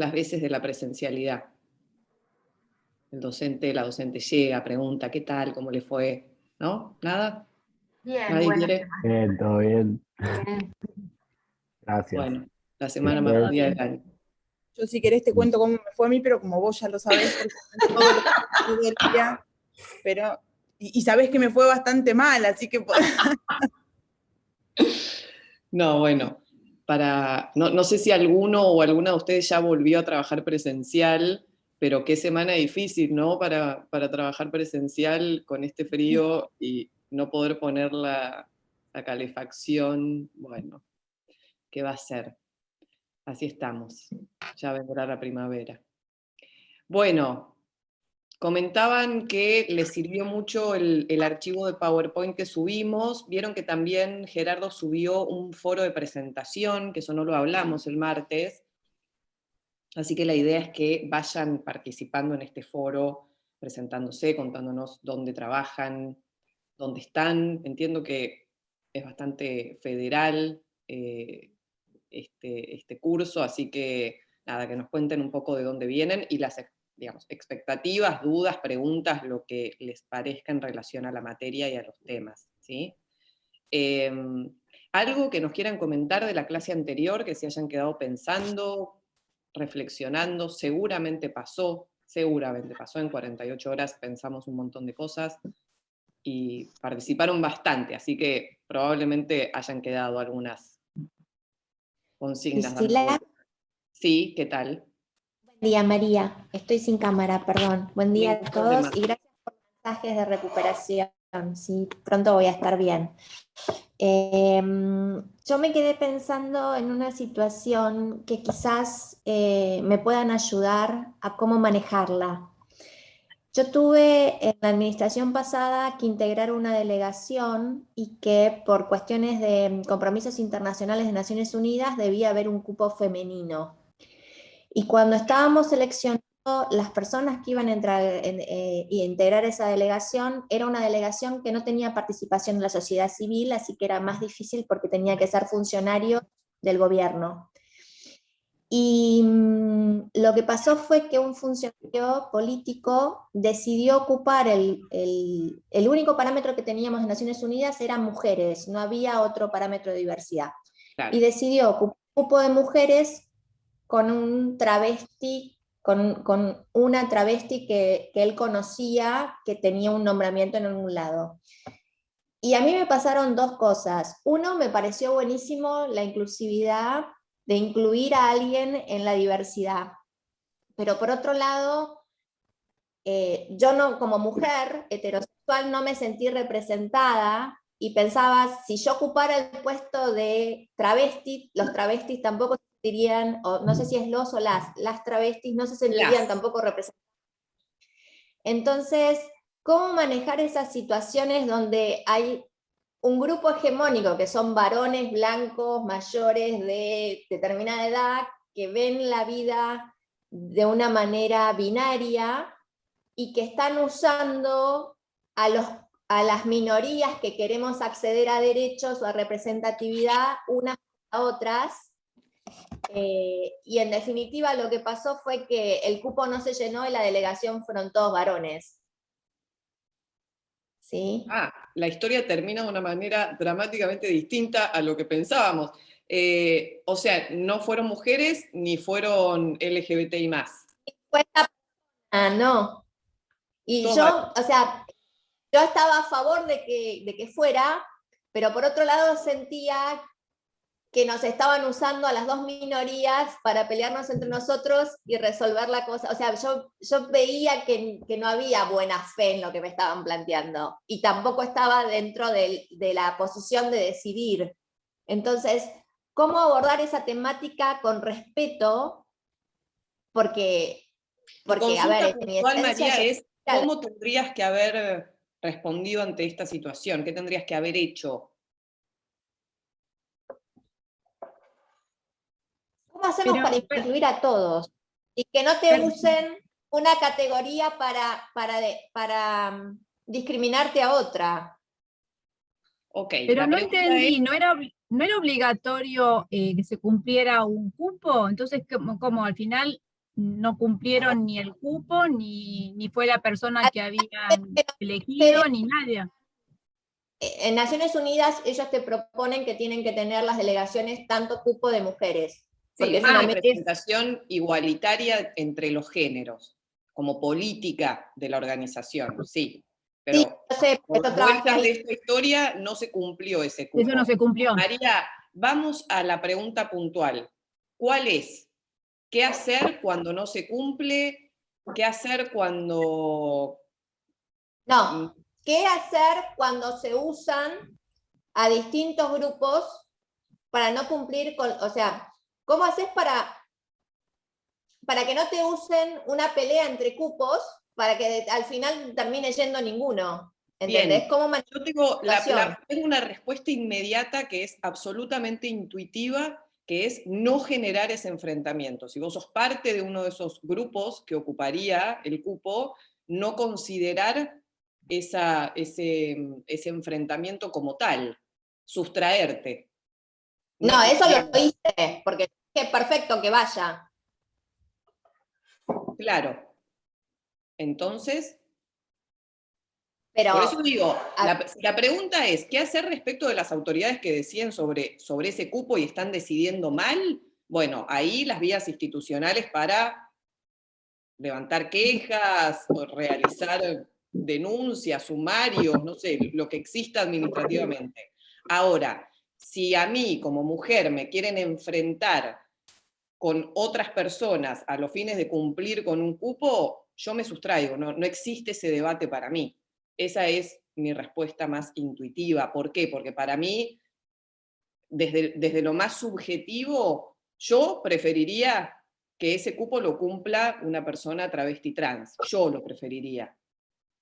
las veces de la presencialidad. El docente, la docente llega, pregunta, ¿qué tal? ¿Cómo le fue? ¿No? ¿Nada? Bien, ¿Nadie buena quiere? semana. Bien, todo bien. Bien. Gracias. Bueno, la semana más Ustedes. jodida del año. Yo si querés te cuento cómo me fue a mí, pero como vos ya lo sabés, porque todo el día, pero, y sabés que me fue bastante mal, así que... No, bueno, no sé si alguno o alguna de ustedes ya volvió a trabajar presencial, pero qué semana difícil, ¿no? Para trabajar presencial con este frío y no poder poner la calefacción. Bueno, ¿qué va a ser? Así estamos. Ya vendrá la primavera. Bueno, comentaban que les sirvió mucho el archivo de PowerPoint que subimos. Vieron que también Gerardo subió un foro de presentación, que eso no lo hablamos el martes. Así que la idea es que vayan participando en este foro, presentándose, contándonos dónde trabajan, dónde están. Entiendo que es bastante federal este curso, así que nada, que nos cuenten un poco de dónde vienen y las, digamos, expectativas, dudas, preguntas, lo que les parezca en relación a la materia y a los temas, ¿sí? Algo que nos quieran comentar de la clase anterior, que se hayan quedado pensando, reflexionando, seguramente pasó en 48 horas, pensamos un montón de cosas y participaron bastante, así que probablemente hayan quedado algunas consignas dando Priscila, vueltas. Sí, ¿qué tal? buen día María, estoy sin cámara, perdón. Buen día Ningún a todos problema. y gracias por los mensajes de recuperación. Sí, pronto voy a estar bien. Yo me quedé pensando en una situación que quizás me puedan ayudar a cómo manejarla. Yo tuve en la administración pasada que integrar una delegación y que por cuestiones de compromisos internacionales de Naciones Unidas debía haber un cupo femenino. Y cuando estábamos seleccionando las personas que iban a entrar y integrar esa delegación, era una delegación que no tenía participación en la sociedad civil, así que era más difícil porque tenía que ser funcionario del gobierno. Y lo que pasó fue que un funcionario político decidió ocupar el único parámetro que teníamos en Naciones Unidas eran mujeres, no había otro parámetro de diversidad. Claro. Y decidió ocupar un grupo de mujeres con un travesti, con una travesti que él conocía, que tenía un nombramiento en un lado. Y a mí me pasaron dos cosas. Uno, me pareció buenísimo la inclusividad de incluir a alguien en la diversidad. Pero por otro lado, yo no, como mujer heterosexual no me sentí representada y pensaba, si yo ocupara el puesto de travesti, los travestis tampoco se sentirían, o no sé si es los o las travestis no se sentirían tampoco representadas. Entonces, ¿cómo manejar esas situaciones donde hay un grupo hegemónico, que son varones blancos, mayores de determinada edad, que ven la vida de una manera binaria y que están usando a las minorías que queremos acceder a derechos o a representatividad unas a otras? Y en definitiva lo que pasó fue que el cupo no se llenó y la delegación fueron todos varones. ¿Sí? La historia termina de una manera dramáticamente distinta a lo que pensábamos. O sea, no fueron mujeres ni fueron LGBTI más. No. Y Todos yo, o sea, yo estaba a favor de que fuera, pero por otro lado sentía que nos estaban usando a las dos minorías para pelearnos entre nosotros y resolver la cosa. O sea, yo veía que no había buena fe en lo que me estaban planteando y tampoco estaba dentro de la posición de decidir. Entonces, ¿cómo abordar esa temática con respeto? Porque a ver, en mi puntual, esencia María, yo... es ¿cómo tendrías que haber respondido ante esta situación? ¿Qué tendrías que haber hecho? ¿Cómo hacemos para incluir a todos? Y que no te usen una categoría para discriminarte a otra. Okay, pero no entendí, ¿no era obligatorio que se cumpliera un cupo? Entonces, ¿cómo al final no cumplieron ni el cupo, ni fue la persona que habían elegido, ni nadie. En Naciones Unidas ellos te proponen que tienen que tener las delegaciones tanto cupo de mujeres. Sí, es una representación igualitaria entre los géneros, como política de la organización, sí. Pero sí, no sé, por vueltas de esta historia no se cumplió ese cupo. Eso no se cumplió. María, vamos a la pregunta puntual. ¿Cuál es? ¿Qué hacer cuando no se cumple? ¿Qué hacer cuando...? No, ¿qué hacer cuando se usan a distintos grupos para no cumplir con, o sea, ¿cómo haces para que no te usen una pelea entre cupos para que al final termine yendo ninguno? ¿Entendés? Bien. ¿Cómo Yo tengo una respuesta inmediata que es absolutamente intuitiva, que es no generar ese enfrentamiento. Si vos sos parte de uno de esos grupos que ocuparía el cupo, no considerar ese enfrentamiento como tal, sustraerte. No, eso lo hice, porque dije, perfecto, que vaya. Claro. Entonces, pero, por eso digo, la pregunta es, ¿qué hacer respecto de las autoridades que deciden sobre ese cupo y están decidiendo mal? Bueno, ahí las vías institucionales para levantar quejas, o realizar denuncias, sumarios, no sé, lo que exista administrativamente. Ahora, si a mí como mujer me quieren enfrentar con otras personas a los fines de cumplir con un cupo, yo me sustraigo, no existe ese debate para mí. Esa es mi respuesta más intuitiva. ¿Por qué? Porque para mí, desde lo más subjetivo, yo preferiría que ese cupo lo cumpla una persona travesti trans. Yo lo preferiría.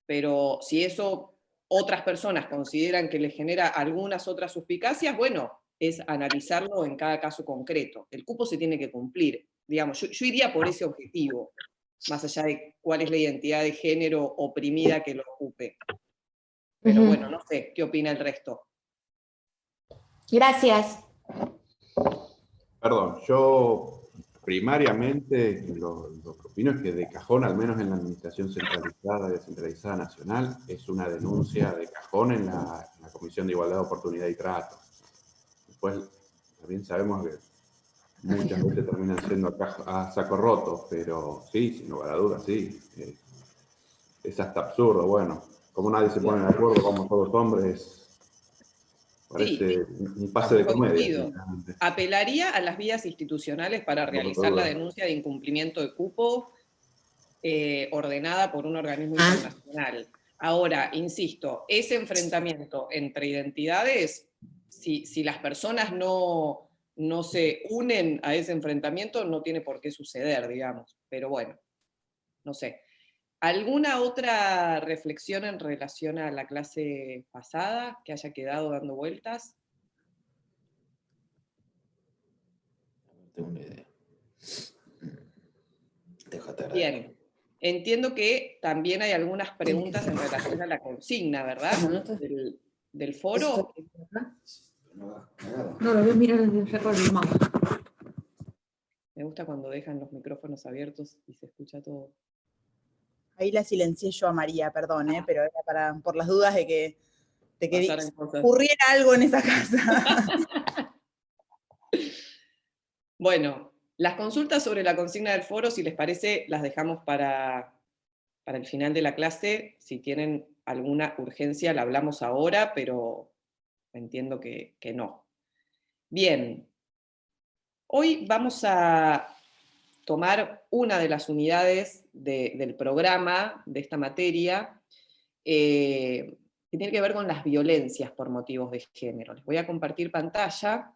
Pero si eso otras personas consideran que les genera algunas otras suspicacias, bueno, es analizarlo en cada caso concreto. El cupo se tiene que cumplir. Digamos, yo iría por ese objetivo, más allá de cuál es la identidad de género oprimida que lo ocupe. Pero bueno, no sé, ¿qué opina el resto? Gracias. Perdón, yo primariamente lo que opino es que de cajón, al menos en la administración centralizada y descentralizada nacional, es una denuncia de cajón en la Comisión de Igualdad de Oportunidad y Trato. Después, también sabemos que muchas veces terminan siendo a saco roto, pero sí, sin lugar a dudas, sí. Es hasta absurdo, bueno, como nadie se pone de acuerdo, como todos hombres, parece un pase de comedia. Apelaría a las vías institucionales para realizar la denuncia de incumplimiento de cupo ordenada por un organismo internacional. Ahora, insisto, ese enfrentamiento entre identidades, si las personas no se unen a ese enfrentamiento, no tiene por qué suceder, digamos. Pero bueno, no sé. ¿Alguna otra reflexión en relación a la clase pasada que haya quedado dando vueltas? No tengo una idea. Déjate. Bien. Entiendo que también hay algunas preguntas en relación a la consigna, ¿verdad? Del foro. No, lo voy a mirar desde el cerro del mapa. Me gusta cuando dejan los micrófonos abiertos y se escucha todo. Ahí la silencié yo a María, perdón, pero era por las dudas de que ocurriera algo en esa casa. Bueno, las consultas sobre la consigna del foro, si les parece, las dejamos para el final de la clase. Si tienen alguna urgencia, la hablamos ahora, pero entiendo que no. Bien, hoy vamos a tomar una de las unidades del programa de esta materia, que tiene que ver con las violencias por motivos de género. Les voy a compartir pantalla.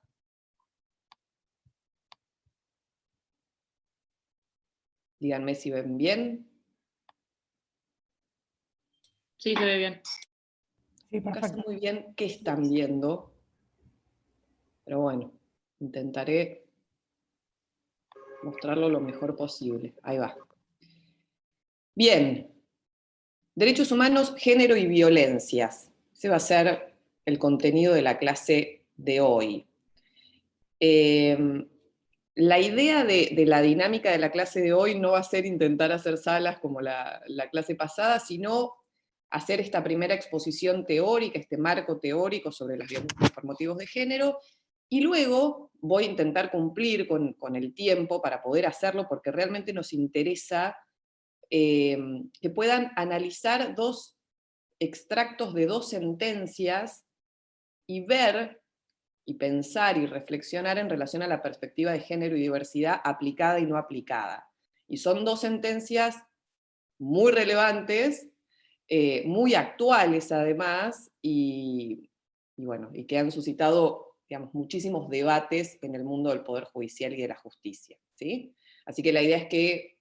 Díganme si ven bien. Sí, se ve bien. Sí, Nunca sé muy bien qué están viendo, pero bueno, intentaré mostrarlo lo mejor posible. Ahí va. Bien. Derechos humanos, género y violencias. Ese va a ser el contenido de la clase de hoy. La idea de la dinámica de la clase de hoy no va a ser intentar hacer salas como la clase pasada, sino hacer esta primera exposición teórica, este marco teórico sobre las violencias por motivos de género, y luego voy a intentar cumplir con el tiempo para poder hacerlo, porque realmente nos interesa que puedan analizar 2 extractos de 2 sentencias y ver y pensar y reflexionar en relación a la perspectiva de género y diversidad aplicada y no aplicada. Y son 2 sentencias muy relevantes, muy actuales además, y bueno, y que han suscitado, digamos, muchísimos debates en el mundo del Poder Judicial y de la justicia, ¿sí? Así que la idea es que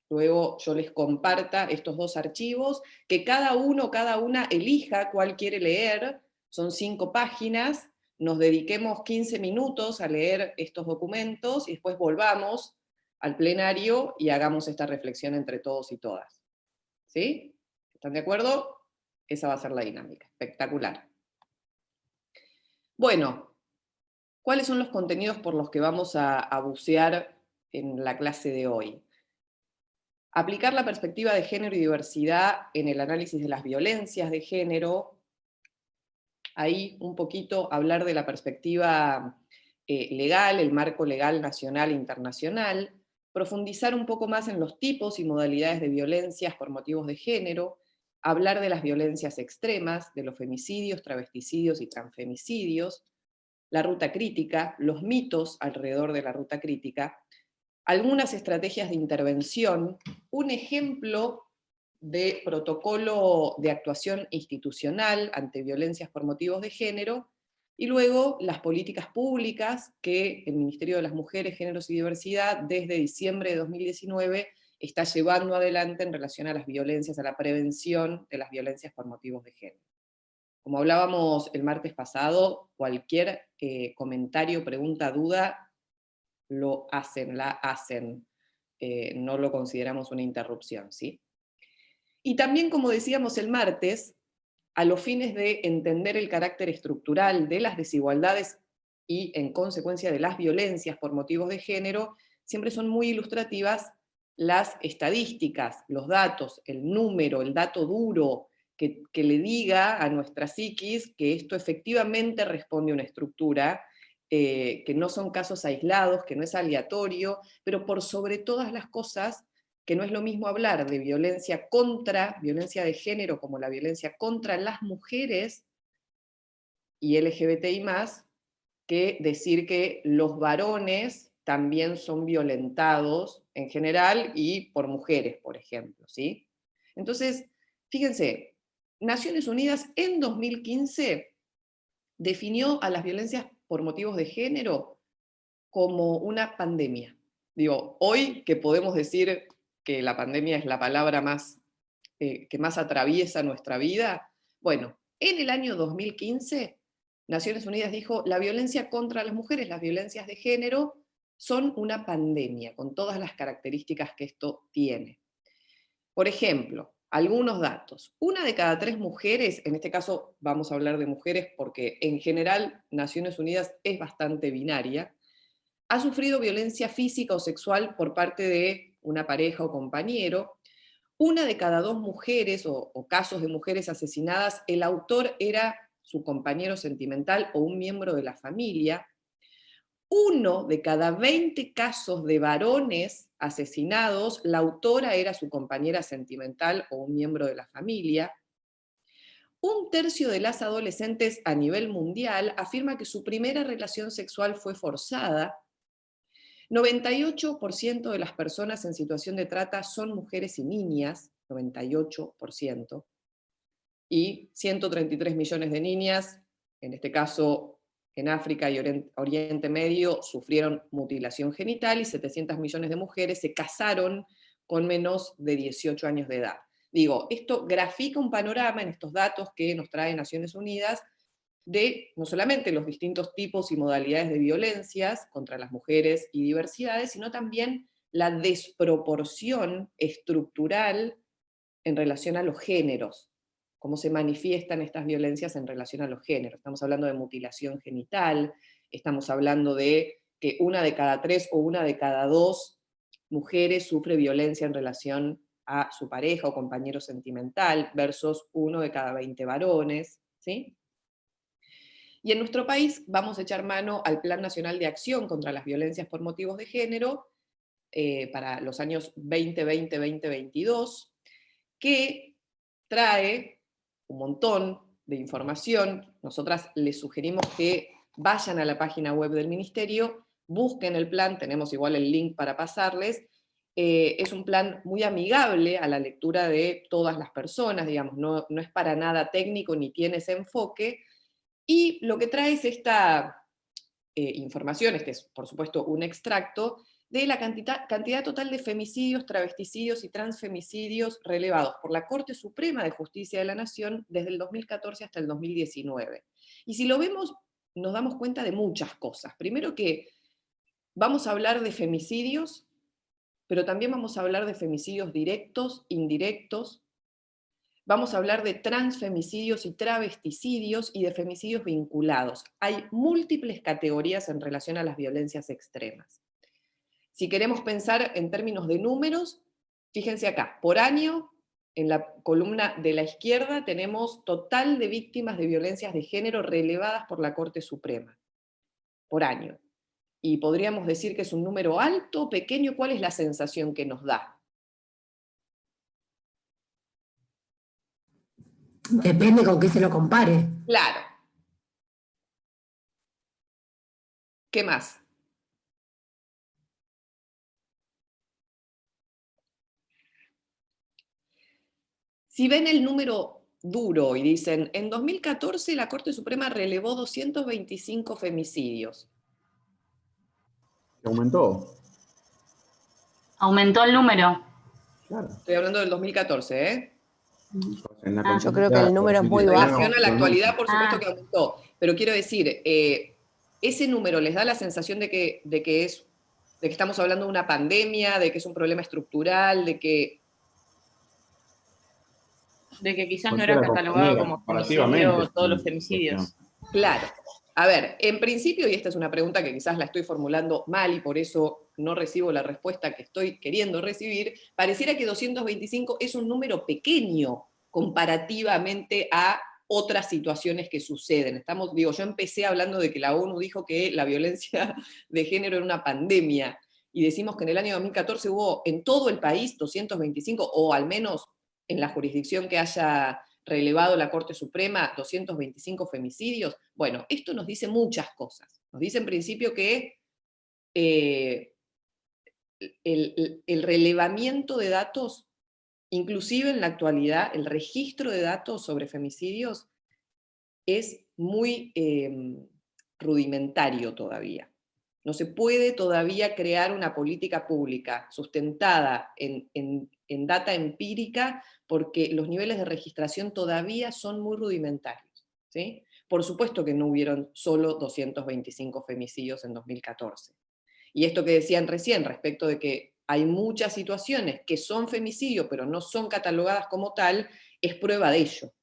luego yo les comparta estos 2 archivos, que cada uno, cada una elija cuál quiere leer, son 5 páginas, nos dediquemos 15 minutos a leer estos documentos y después volvamos al plenario y hagamos esta reflexión entre todos y todas. ¿Sí? ¿Están de acuerdo? Esa va a ser la dinámica. Espectacular. Bueno, ¿cuáles son los contenidos por los que vamos a bucear en la clase de hoy? Aplicar la perspectiva de género y diversidad en el análisis de las violencias de género. Ahí un poquito hablar de la perspectiva legal, el marco legal nacional e internacional, profundizar un poco más en los tipos y modalidades de violencias por motivos de género, hablar de las violencias extremas, de los femicidios, travesticidios y transfemicidios, la ruta crítica, los mitos alrededor de la ruta crítica, algunas estrategias de intervención, un ejemplo de protocolo de actuación institucional ante violencias por motivos de género, y luego las políticas públicas que el Ministerio de las Mujeres, Géneros y Diversidad desde diciembre de 2019 está llevando adelante en relación a las violencias, a la prevención de las violencias por motivos de género. Como hablábamos el martes pasado, cualquier comentario, pregunta, duda, lo hacen, la hacen. No lo consideramos una interrupción, ¿sí? Y también, como decíamos el martes, a los fines de entender el carácter estructural de las desigualdades y, en consecuencia, de las violencias por motivos de género, siempre son muy ilustrativas las estadísticas, los datos, el número, el dato duro, que le diga a nuestra psiquis que esto efectivamente responde a una estructura, que no son casos aislados, que no es aleatorio, pero por sobre todas las cosas, que no es lo mismo hablar de violencia de género, como la violencia contra las mujeres y LGBTI+, que decir que los varones también son violentados en general y por mujeres, por ejemplo, ¿sí? Entonces, fíjense, Naciones Unidas en 2015 definió a las violencias por motivos de género como una pandemia. Digo, hoy que podemos decir que la pandemia es la palabra más, que más atraviesa nuestra vida, bueno, en el año 2015, Naciones Unidas dijo, la violencia contra las mujeres, las violencias de género, son una pandemia, con todas las características que esto tiene. Por ejemplo, algunos datos. 1 de cada 3 mujeres, en este caso vamos a hablar de mujeres porque en general Naciones Unidas es bastante binaria, ha sufrido violencia física o sexual por parte de una pareja o compañero. 1 de cada 2 mujeres o casos de mujeres asesinadas, el autor era su compañero sentimental o un miembro de la familia. 1 de cada 20 casos de varones asesinados, la autora era su compañera sentimental o un miembro de la familia. 1/3 de las adolescentes a nivel mundial afirma que su primera relación sexual fue forzada. 98% de las personas en situación de trata son mujeres y niñas, 98%, y 133 millones de niñas, en este caso en África y Oriente Medio, sufrieron mutilación genital, y 700 millones de mujeres se casaron con menos de 18 años de edad. Digo, esto grafica un panorama en estos datos que nos trae Naciones Unidas de no solamente los distintos tipos y modalidades de violencias contra las mujeres y diversidades, sino también la desproporción estructural en relación a los géneros, cómo se manifiestan estas violencias en relación a los géneros. Estamos hablando de mutilación genital, estamos hablando de que 1 de cada 3 o 1 de cada 2 mujeres sufre violencia en relación a su pareja o compañero sentimental, versus 1 de cada 20 varones, ¿sí? Y en nuestro país vamos a echar mano al Plan Nacional de Acción contra las Violencias por Motivos de Género para los años 2020-2022, que trae un montón de información. Nosotras les sugerimos que vayan a la página web del Ministerio, busquen el plan, tenemos igual el link para pasarles. Es un plan muy amigable a la lectura de todas las personas, digamos, no es para nada técnico ni tiene ese enfoque, y lo que trae es esta información, este es por supuesto un extracto, de la cantidad total de femicidios, travesticidios y transfemicidios relevados por la Corte Suprema de Justicia de la Nación desde el 2014 hasta el 2019. Y si lo vemos, nos damos cuenta de muchas cosas. Primero que vamos a hablar de femicidios, pero también vamos a hablar de femicidios directos, indirectos. Vamos a hablar de transfemicidios y travesticidios y de femicidios vinculados. Hay múltiples categorías en relación a las violencias extremas. Si queremos pensar en términos de números, fíjense acá, por año, en la columna de la izquierda, tenemos total de víctimas de violencias de género relevadas por la Corte Suprema, por año. Y podríamos decir que es un número alto o pequeño. ¿Cuál es la sensación que nos da? Depende con qué se lo compare. Claro. ¿Qué más? Si ven el número duro y dicen, en 2014 la Corte Suprema relevó 225 femicidios. ¿Aumentó? Aumentó el número. Claro. Estoy hablando del 2014, ¿eh? Yo creo que el número es muy bajo. En relación a la actualidad, por supuesto que aumentó. Pero quiero decir, ese número les da la sensación de que estamos hablando de una pandemia, de que es un problema estructural, de que quizás no era catalogado como femicidio todos los femicidios. Claro. A ver, en principio, y esta es una pregunta que quizás la estoy formulando mal y por eso no recibo la respuesta que estoy queriendo recibir, pareciera que 225 es un número pequeño comparativamente a otras situaciones que suceden. Yo empecé hablando de que la ONU dijo que la violencia de género era una pandemia, y decimos que en el año 2014 hubo en todo el país 225, o al menos en la jurisdicción que haya relevado la Corte Suprema, 225 femicidios. Bueno, esto nos dice muchas cosas. Nos dice en principio que el relevamiento de datos, inclusive en la actualidad, el registro de datos sobre femicidios es muy rudimentario todavía. No se puede todavía crear una política pública sustentada en data empírica porque los niveles de registración todavía son muy rudimentarios, ¿sí? Por supuesto que no hubieron solo 225 femicidios en 2014. Y esto que decían recién respecto de que hay muchas situaciones que son femicidio pero no son catalogadas como tal, es prueba de ello,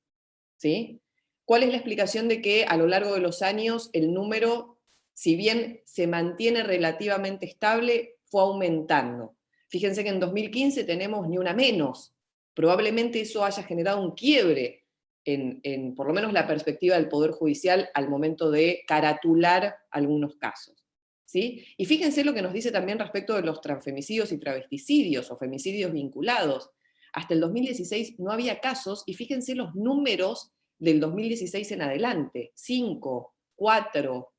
¿sí? ¿Cuál es la explicación de que a lo largo de los años el número, si bien se mantiene relativamente estable, fue aumentando? Fíjense que en 2015 tenemos ni una menos. Probablemente eso haya generado un quiebre en por lo menos la perspectiva del Poder Judicial al momento de caratular algunos casos, ¿sí? Y fíjense lo que nos dice también respecto de los transfemicidios y travesticidios o femicidios vinculados. Hasta el 2016 no había casos, y fíjense los números del 2016 en adelante: 5, 4,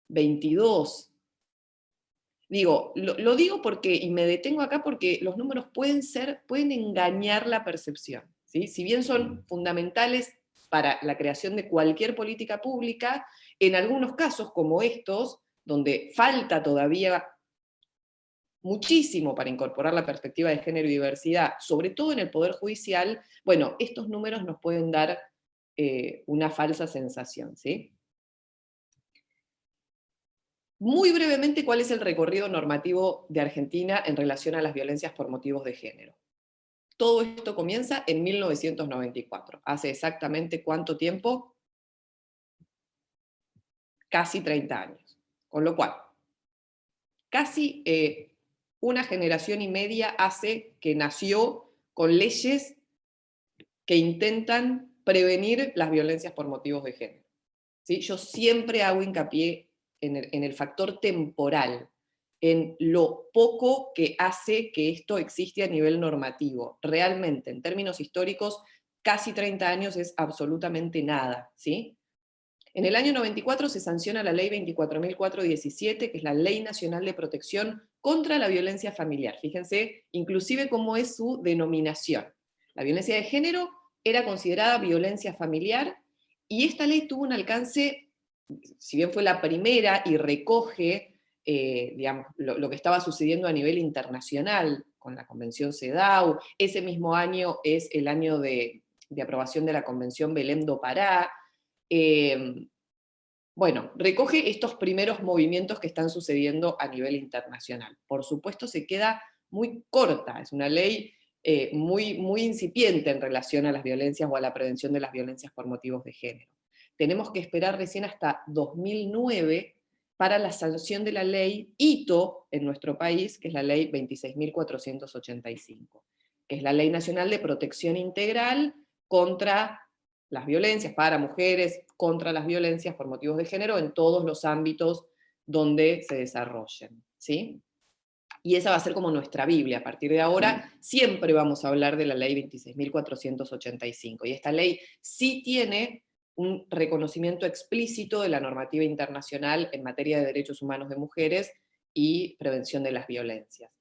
22... Digo, lo digo porque, y me detengo acá porque los números pueden engañar la percepción, ¿sí? Si bien son fundamentales para la creación de cualquier política pública, en algunos casos como estos, donde falta todavía muchísimo para incorporar la perspectiva de género y diversidad, sobre todo en el Poder Judicial, bueno, estos números nos pueden dar una falsa sensación, ¿sí? Muy brevemente, ¿cuál es el recorrido normativo de Argentina en relación a las violencias por motivos de género? Todo esto comienza en 1994. ¿Hace exactamente cuánto tiempo? Casi 30 años. Con lo cual, casi una generación y media hace que nació con leyes que intentan prevenir las violencias por motivos de género. ¿Sí? Yo siempre hago hincapié en el factor temporal, en lo poco que hace que esto existe a nivel normativo. Realmente, en términos históricos, casi 30 años es absolutamente nada, ¿sí? En el año 94 se sanciona la ley 24.417, que es la Ley Nacional de Protección contra la Violencia Familiar. Fíjense, inclusive cómo es su denominación. La violencia de género era considerada violencia familiar, y esta ley tuvo un alcance, si bien fue la primera y recoge digamos, lo que estaba sucediendo a nivel internacional con la Convención CEDAW. Ese mismo año es el año de aprobación de la Convención Belém do Pará. Bueno, recoge estos primeros movimientos que están sucediendo a nivel internacional. Por supuesto se queda muy corta, es una ley muy incipiente en relación a las violencias o a la prevención de las violencias por motivos de género. Tenemos que esperar recién hasta 2009 para la sanción de la ley hito en nuestro país, que es la ley 26.485, que es la Ley Nacional de Protección Integral contra las violencias, para mujeres, contra las violencias por motivos de género en todos los ámbitos donde se desarrollen, ¿sí? Y esa va a ser como nuestra Biblia. A partir de ahora siempre vamos a hablar de la ley 26.485, y esta ley sí tiene un reconocimiento explícito de la normativa internacional en materia de derechos humanos de mujeres y prevención de las violencias.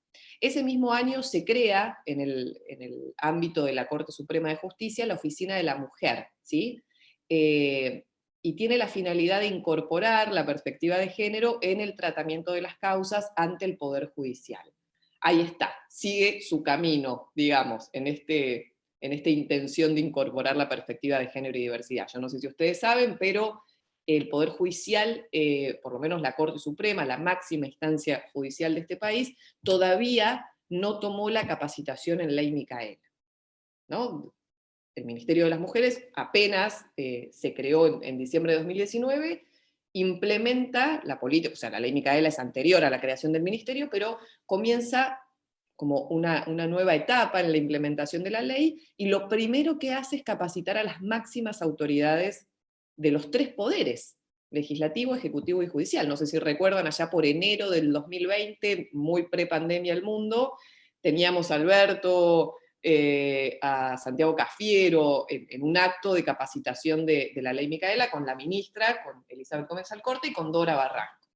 Ese mismo año se crea, en el ámbito de la Corte Suprema de Justicia, la Oficina de la Mujer, ¿sí? Y tiene la finalidad de incorporar la perspectiva de género en el tratamiento de las causas ante el Poder Judicial. Ahí está, sigue su camino, digamos, en esta intención de incorporar la perspectiva de género y diversidad. Yo no sé si ustedes saben, pero el Poder Judicial, por lo menos la Corte Suprema, la máxima instancia judicial de este país, todavía no tomó la capacitación en Ley Micaela, ¿no? El Ministerio de las Mujeres apenas se creó en diciembre de 2019, implementa la política, o sea, la Ley Micaela es anterior a la creación del ministerio, pero comienza como una nueva etapa en la implementación de la ley, y lo primero que hace es capacitar a las máximas autoridades de los tres poderes, legislativo, ejecutivo y judicial. No sé si recuerdan, allá por enero del 2020, muy pre-pandemia el mundo, teníamos a Alberto, a Santiago Cafiero, en un acto de capacitación de la ley Micaela con la ministra, con Elizabeth Gómez Alcorte y con Dora Barranco.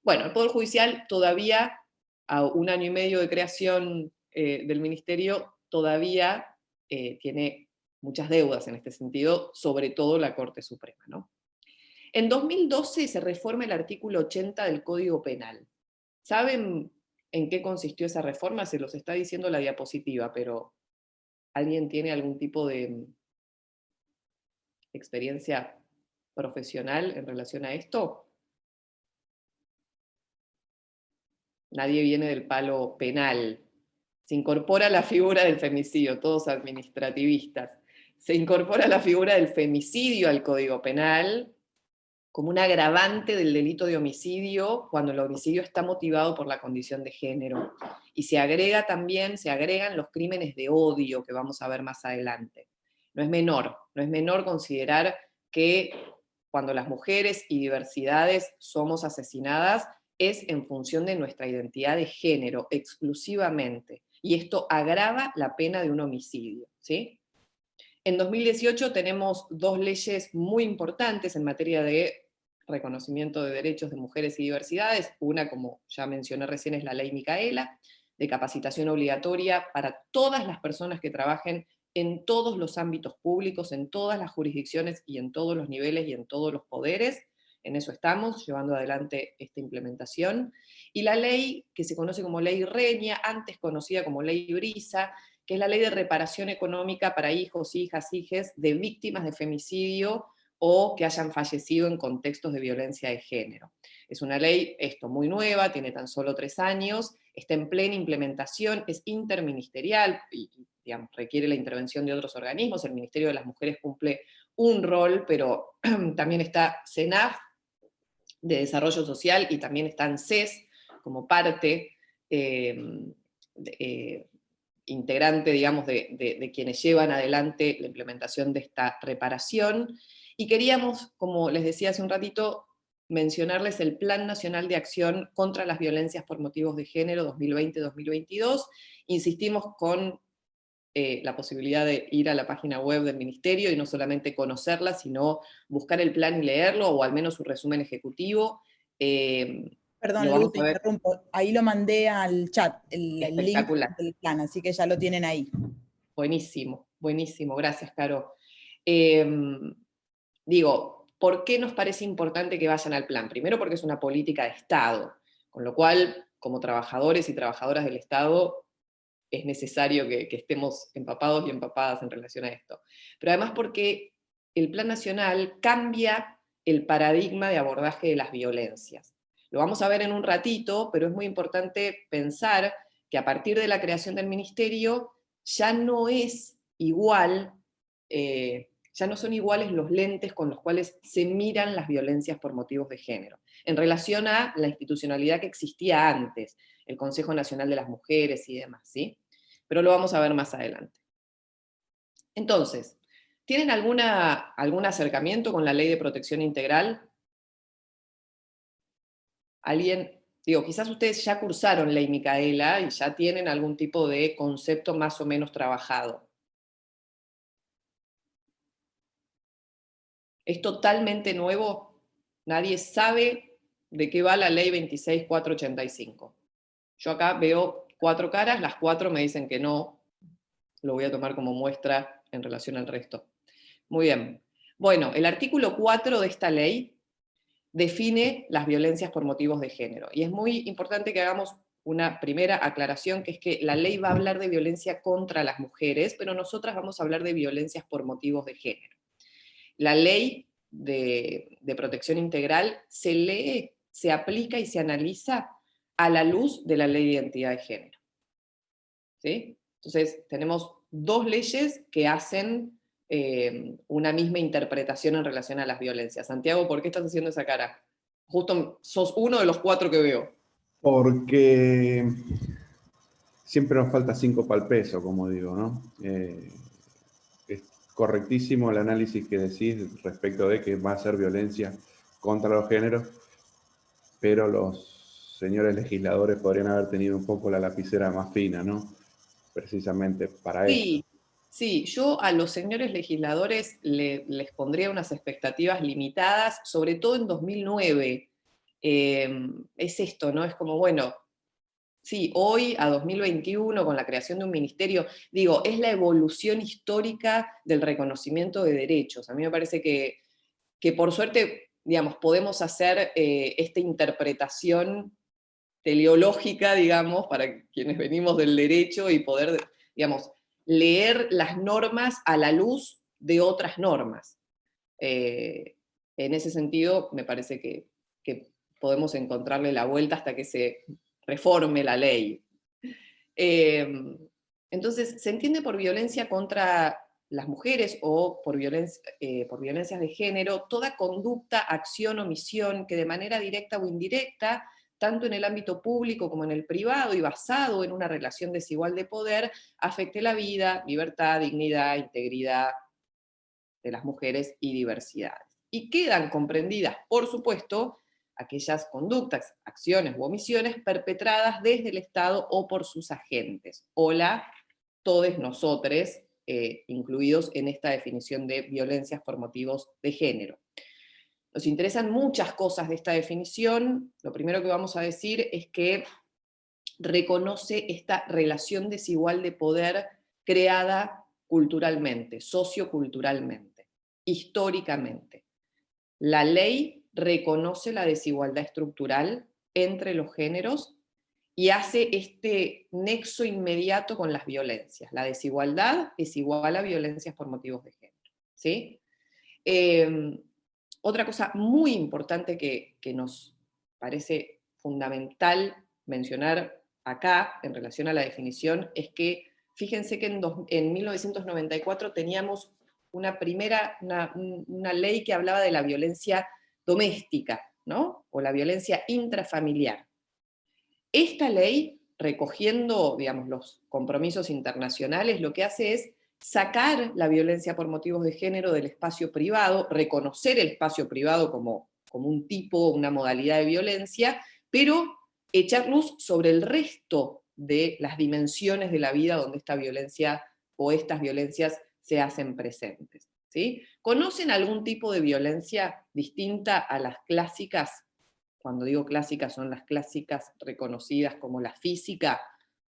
Bueno, el Poder Judicial todavía, a un año y medio de creación del ministerio, todavía tiene muchas deudas en este sentido, sobre todo la Corte Suprema, ¿no? En 2012 se reforma el artículo 80 del Código Penal. ¿Saben en qué consistió esa reforma? Se los está diciendo la diapositiva, pero ¿alguien tiene algún tipo de experiencia profesional en relación a esto? Nadie viene del palo penal. Se incorpora la figura del femicidio, todos administrativistas. Se incorpora la figura del femicidio al Código Penal como un agravante del delito de homicidio cuando el homicidio está motivado por la condición de género. Y se agregan los crímenes de odio, que vamos a ver más adelante. No es menor considerar que cuando las mujeres y diversidades somos asesinadas es en función de nuestra identidad de género, exclusivamente. Y esto agrava la pena de un homicidio, ¿sí? En 2018 tenemos dos leyes muy importantes en materia de reconocimiento de derechos de mujeres y diversidades. Una, como ya mencioné recién, es la Ley Micaela, de capacitación obligatoria para todas las personas que trabajen en todos los ámbitos públicos, en todas las jurisdicciones y en todos los niveles y en todos los poderes. En eso estamos, llevando adelante esta implementación. Y la ley que se conoce como Ley Reña, antes conocida como Ley Brisa, que es la ley de reparación económica para hijos, hijas, hijes de víctimas de femicidio o que hayan fallecido en contextos de violencia de género. Es una ley, muy nueva, tiene tan solo 3 años, está en plena implementación, es interministerial y digamos, requiere la intervención de otros organismos. El Ministerio de las Mujeres cumple un rol, pero también está CENAF, de Desarrollo Social, y también está ANSES, como parte integrante, digamos, de quienes llevan adelante la implementación de esta reparación, y queríamos, como les decía hace un ratito, mencionarles el Plan Nacional de Acción contra las Violencias por Motivos de Género 2020-2022. Insistimos con la posibilidad de ir a la página web del Ministerio y no solamente conocerla, sino buscar el plan y leerlo, o al menos su resumen ejecutivo. Perdón, Lu, te interrumpo. Ahí lo mandé al chat, el link del plan, así que ya lo tienen ahí. Buenísimo, buenísimo. Gracias, Caro. Digo, ¿por qué nos parece importante que vayan al plan? Primero porque es una política de Estado, con lo cual, como trabajadores y trabajadoras del Estado, es necesario que estemos empapados y empapadas en relación a esto. Pero además porque el Plan Nacional cambia el paradigma de abordaje de las violencias. Lo vamos a ver en un ratito, pero es muy importante pensar que a partir de la creación del Ministerio ya no es igual, ya no son iguales los lentes con los cuales se miran las violencias por motivos de género, en relación a la institucionalidad que existía antes, el Consejo Nacional de las Mujeres y demás, ¿sí? Pero lo vamos a ver más adelante. Entonces, ¿tienen algún acercamiento con la Ley de Protección Integral? ¿Alguien? Digo, quizás ustedes ya cursaron Ley Micaela y ya tienen algún tipo de concepto más o menos trabajado. ¿Es totalmente nuevo? Nadie sabe de qué va la Ley 26.485. Yo acá veo 4 caras, las 4 me dicen que no. Lo voy a tomar como muestra en relación al resto. Muy bien. Bueno, el artículo 4 de esta ley define las violencias por motivos de género. Y es muy importante que hagamos una primera aclaración, que es que la ley va a hablar de violencia contra las mujeres, pero nosotras vamos a hablar de violencias por motivos de género. La ley de protección integral se lee, se aplica y se analiza a la luz de la ley de identidad de género. ¿Sí? Entonces, tenemos 2 leyes que hacen una misma interpretación en relación a las violencias. Santiago, ¿por qué estás haciendo esa cara? Justo sos uno de los 4 que veo. Porque siempre nos falta 5 para el peso, como digo, ¿no? Es correctísimo el análisis que decís respecto de que va a ser violencia contra los géneros, pero los señores legisladores podrían haber tenido un poco la lapicera más fina, ¿no? Precisamente para eso. Sí, yo a los señores legisladores les pondría unas expectativas limitadas, sobre todo en 2009. Es esto, ¿no? Es como, bueno, sí, hoy a 2021, con la creación de un ministerio, digo, es la evolución histórica del reconocimiento de derechos. A mí me parece que por suerte, digamos, podemos hacer esta interpretación teleológica, digamos, para quienes venimos del derecho y poder, digamos, leer las normas a la luz de otras normas. En ese sentido, me parece que podemos encontrarle la vuelta hasta que se reforme la ley. Entonces, se entiende por violencia contra las mujeres o por violencias de género toda conducta, acción o omisión que de manera directa o indirecta, tanto en el ámbito público como en el privado y basado en una relación desigual de poder, afecte la vida, libertad, dignidad, integridad de las mujeres y diversidades. Y quedan comprendidas, por supuesto, aquellas conductas, acciones u omisiones perpetradas desde el Estado o por sus agentes. Hola, todos nosotros, incluidos en esta definición de violencias por motivos de género. Nos interesan muchas cosas de esta definición. Lo primero que vamos a decir es que reconoce esta relación desigual de poder creada culturalmente, socioculturalmente, históricamente. La ley reconoce la desigualdad estructural entre los géneros y hace este nexo inmediato con las violencias. La desigualdad es igual a violencias por motivos de género. ¿Sí? Otra cosa muy importante que nos parece fundamental mencionar acá, en relación a la definición, es que, fíjense que en 1994 teníamos una ley que hablaba de la violencia doméstica, ¿no? O la violencia intrafamiliar. Esta ley, recogiendo, digamos, los compromisos internacionales, lo que hace es sacar la violencia por motivos de género del espacio privado, reconocer el espacio privado como un tipo, una modalidad de violencia, pero echar luz sobre el resto de las dimensiones de la vida donde esta violencia o estas violencias se hacen presentes, ¿sí? ¿Conocen algún tipo de violencia distinta a las clásicas? Cuando digo clásicas, son las clásicas reconocidas como la física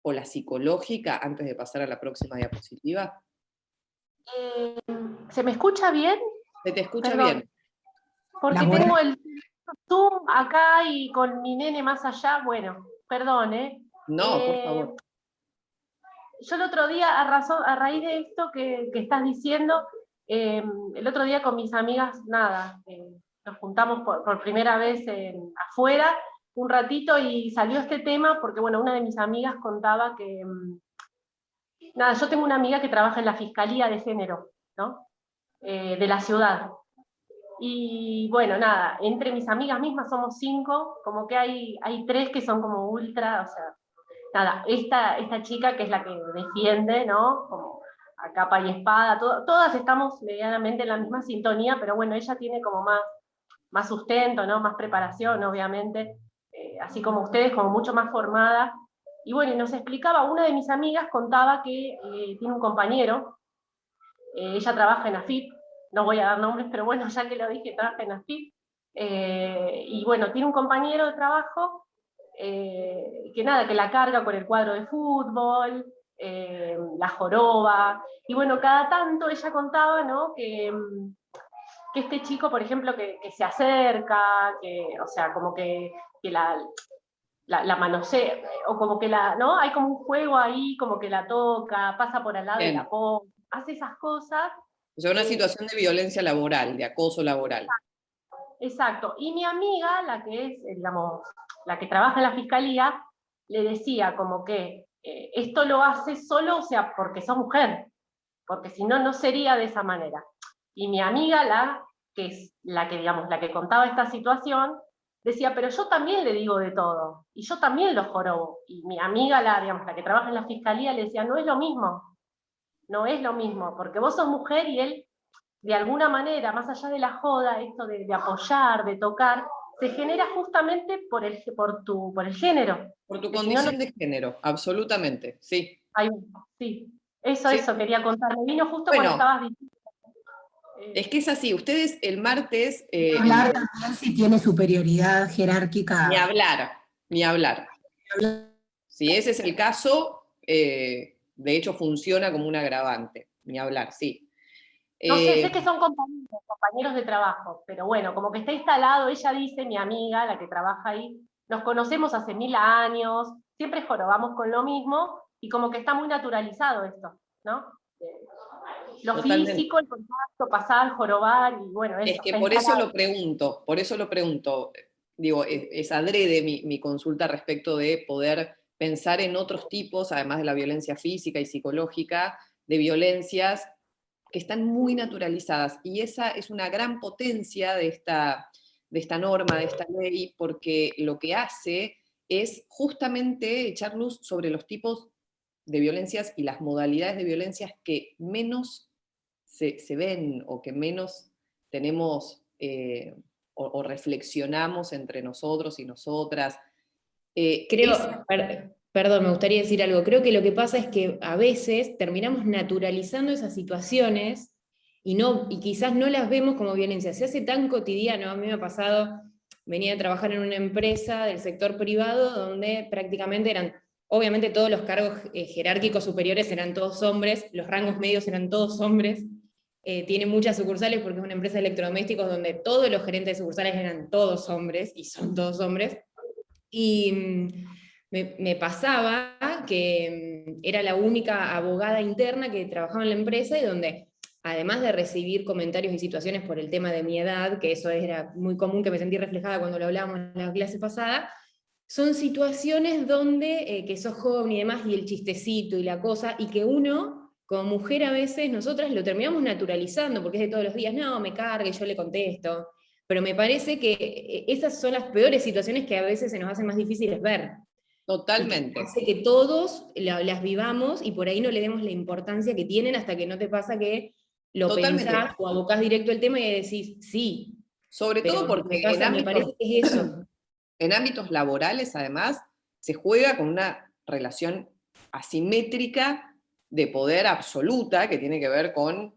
o la psicológica, antes de pasar a la próxima diapositiva. ¿Se me escucha bien? Se te escucha Perdón. bien. Porque tengo el Zoom acá y con mi nene más allá, bueno, perdón, ¿eh? No, por favor. Yo el otro día, a raíz de esto que estás diciendo, el otro día con mis amigas, nos juntamos por primera vez afuera, un ratito, y salió este tema porque, bueno, una de mis amigas contaba que, yo tengo una amiga que trabaja en la Fiscalía de Género, ¿no? De la ciudad. Y bueno, entre mis amigas mismas somos 5, como que hay 3 que son como ultra, o sea, esta chica que es la que defiende, ¿no? Como a capa y espada, todas estamos medianamente en la misma sintonía, pero bueno, ella tiene como más sustento, ¿no? Más preparación, obviamente, así como ustedes, como mucho más formada. Y bueno, y nos explicaba, una de mis amigas contaba que tiene un compañero, ella trabaja en AFIP, no voy a dar nombres, pero bueno, ya que lo dije, trabaja en AFIP, y bueno, tiene un compañero de trabajo que la carga con el cuadro de fútbol, la joroba, y bueno, cada tanto ella contaba, ¿no? Que este chico, por ejemplo, que se acerca, o sea, como que la manosea, o como que ¿no? Hay como un juego ahí, como que la toca, pasa por al lado de la pone, hace esas cosas. O sea, una situación de violencia laboral, de acoso laboral. Exacto. Y mi amiga, la que es, digamos, la que trabaja en la fiscalía, le decía como que esto lo hace solo, o sea, porque sos mujer, porque si no, no sería de esa manera. Y mi amiga, que es la que contaba esta situación, decía, pero yo también le digo de todo, y yo también lo jorobo. Y mi amiga, la que trabaja en la fiscalía, le decía, no es lo mismo, no es lo mismo, porque vos sos mujer y él, de alguna manera, más allá de la joda, esto de apoyar, de tocar, se genera justamente por el género. Por tu condición de género, absolutamente, sí. Sí, eso quería contar. Me vino justo cuando estabas diciendo. Es que es así, ustedes el martes... hablar también si tiene superioridad jerárquica. Ni hablar. Si ese es el caso, de hecho funciona como un agravante, ni hablar, sí. No sé que son compañeros de trabajo, pero bueno, como que está instalado, ella dice, mi amiga, la que trabaja ahí, nos conocemos hace 1000 años, siempre jorobamos con lo mismo, y como que está muy naturalizado esto, ¿no? Lo físico, el contacto, pasar, jorobar, y bueno, eso. Es que por eso lo pregunto, digo, es adrede mi consulta respecto de poder pensar en otros tipos, además de la violencia física y psicológica, de violencias que están muy naturalizadas, y esa es una gran potencia de esta norma, de esta ley, porque lo que hace es justamente echar luz sobre los tipos de violencias y las modalidades de violencias que menos se ven o que menos tenemos o reflexionamos entre nosotros y nosotras. Perdón, me gustaría decir algo. Creo que lo que pasa es que a veces terminamos naturalizando esas situaciones y quizás no las vemos como violencia. Se hace tan cotidiano. A mí me ha pasado, venía a trabajar en una empresa del sector privado donde prácticamente obviamente todos los cargos jerárquicos superiores eran todos hombres, los rangos medios eran todos hombres. Tiene muchas sucursales porque es una empresa de electrodomésticos donde todos los gerentes de sucursales eran todos hombres, y son todos hombres. Y me pasaba que era la única abogada interna que trabajaba en la empresa, y donde, además de recibir comentarios y situaciones por el tema de mi edad, que eso era muy común, que me sentí reflejada cuando lo hablábamos en la clase pasada, son situaciones donde que sos joven y demás, y el chistecito y la cosa, y que uno, como mujer, a veces nosotras lo terminamos naturalizando, porque es de todos los días, no, me cargue, yo le contesto. Pero me parece que esas son las peores situaciones que a veces se nos hacen más difíciles ver. Totalmente. Hace que todos las vivamos y por ahí no le demos la importancia que tienen hasta que no te pasa que lo Totalmente. pensás o abocás directo el tema y decís, sí. Sobre todo porque me parece que es eso. En ámbitos laborales, además, se juega con una relación asimétrica de poder absoluta que tiene que ver con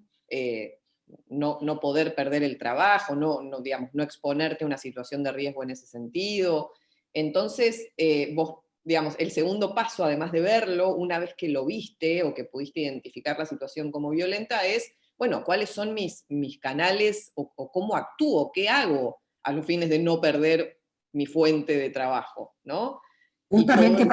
no poder perder el trabajo, digamos, no exponerte a una situación de riesgo en ese sentido. Entonces, vos, digamos, el segundo paso, además de verlo, una vez que lo viste o que pudiste identificar la situación como violenta, es, bueno, ¿cuáles son mis canales o cómo actúo? ¿Qué hago a los fines de no perder mi fuente de trabajo? ¿No? Justamente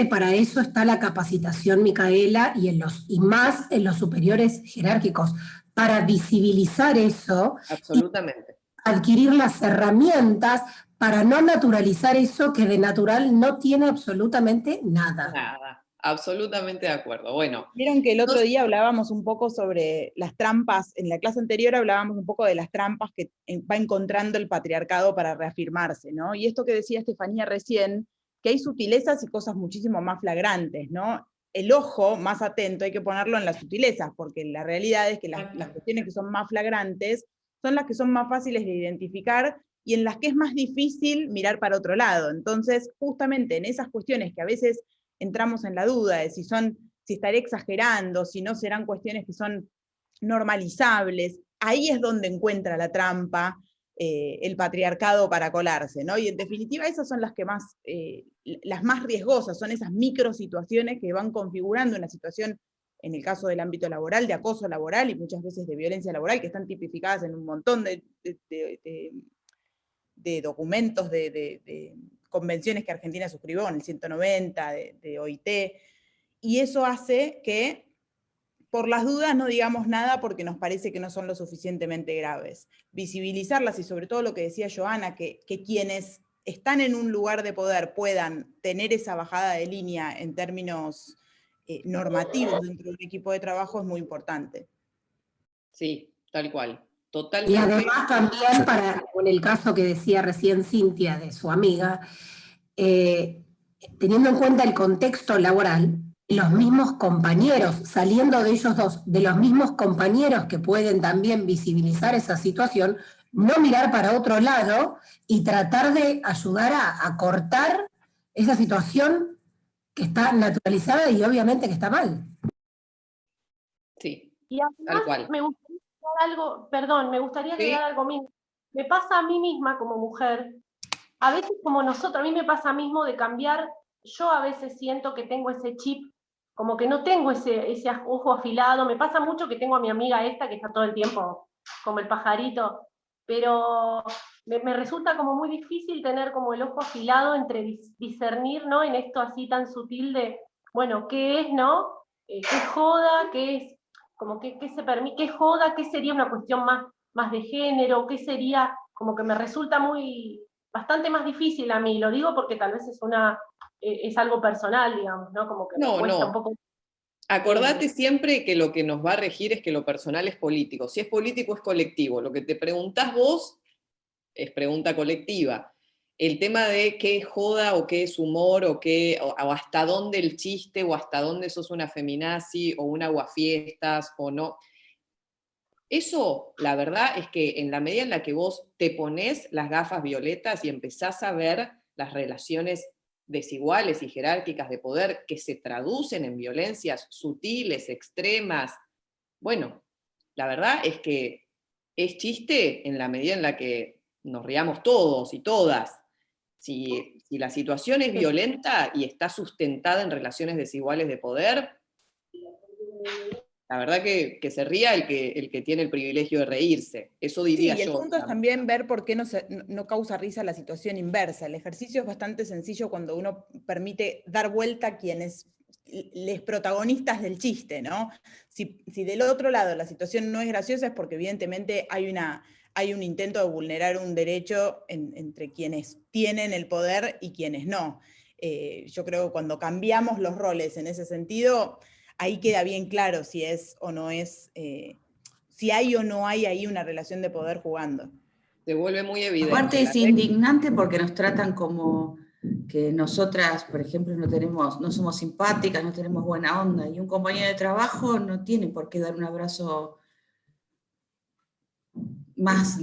para eso está la capacitación, Micaela, y más en los superiores jerárquicos, para visibilizar eso. Absolutamente. Y adquirir las herramientas para no naturalizar eso que de natural no tiene absolutamente nada. Nada, absolutamente de acuerdo. Bueno. Vieron que el otro día hablábamos un poco sobre las trampas, en la clase anterior hablábamos un poco de las trampas que va encontrando el patriarcado para reafirmarse, ¿no? Y esto que decía Estefanía recién, que hay sutilezas y cosas muchísimo más flagrantes, ¿no? El ojo más atento hay que ponerlo en las sutilezas, porque la realidad es que las cuestiones que son más flagrantes son las que son más fáciles de identificar y en las que es más difícil mirar para otro lado. Entonces, justamente en esas cuestiones que a veces entramos en la duda de si estaré exagerando, si no serán cuestiones que son normalizables, ahí es donde encuentra la trampa el patriarcado para colarse, ¿no? Y en definitiva esas son las que las más riesgosas, son esas micro situaciones que van configurando una situación, en el caso del ámbito laboral, de acoso laboral y muchas veces de violencia laboral, que están tipificadas en un montón de documentos, de convenciones que Argentina suscribió, en el 190, de OIT, y eso hace que, por las dudas, no digamos nada porque nos parece que no son lo suficientemente graves. Visibilizarlas y sobre todo lo que decía Joana, que quienes están en un lugar de poder puedan tener esa bajada de línea en términos normativos dentro de un equipo de trabajo es muy importante. Sí, tal cual. Totalmente. Y además también con el caso que decía recién Cintia de su amiga, teniendo en cuenta el contexto laboral, los mismos compañeros, saliendo de ellos dos, de los mismos compañeros que pueden también visibilizar esa situación, no mirar para otro lado y tratar de ayudar a cortar esa situación que está naturalizada y obviamente que está mal. Sí, y además, tal cual. me gustaría agregar algo mismo. Me pasa a mí misma como mujer, a veces como nosotros, a mí me pasa mismo de cambiar, yo a veces siento que tengo ese chip, como que no tengo ese ojo afilado, me pasa mucho que tengo a mi amiga esta que está todo el tiempo como el pajarito, pero me resulta como muy difícil tener como el ojo afilado entre discernir, ¿no? En esto así tan sutil de, bueno, ¿qué es, no? ¿Qué joda? ¿Qué es? Como que se permite, ¿qué joda? ¿Qué sería una cuestión más de género? ¿Qué sería? Como que me resulta bastante más difícil a mí, lo digo porque tal vez es algo personal, digamos, ¿no? Como que me cuesta un poco. Acordate siempre que lo que nos va a regir es que lo personal es político. Si es político, es colectivo. Lo que te preguntás vos es pregunta colectiva. El tema de qué es joda o qué es humor o hasta dónde el chiste o hasta dónde sos una feminazi o un aguafiestas o no. Eso, la verdad, es que en la medida en la que vos te ponés las gafas violetas y empezás a ver las relaciones desiguales y jerárquicas de poder que se traducen en violencias sutiles, extremas, bueno, la verdad es que es chiste en la medida en la que nos riamos todos y todas. Si la situación es violenta y está sustentada en relaciones desiguales de poder, la verdad que se ría el que tiene el privilegio de reírse. Eso diría yo. Sí, y el punto es también ver por qué no causa risa la situación inversa. El ejercicio es bastante sencillo cuando uno permite dar vuelta a quienes les protagonistas del chiste, ¿no? Si del otro lado la situación no es graciosa es porque evidentemente hay un intento de vulnerar un derecho entre quienes tienen el poder y quienes no. Yo creo que cuando cambiamos los roles en ese sentido, ahí queda bien claro si es o no es, si hay o no hay ahí una relación de poder jugando. Se vuelve muy evidente. Aparte es indignante porque nos tratan como que nosotras, por ejemplo, no somos simpáticas, no tenemos buena onda, y un compañero de trabajo no tiene por qué dar un abrazo más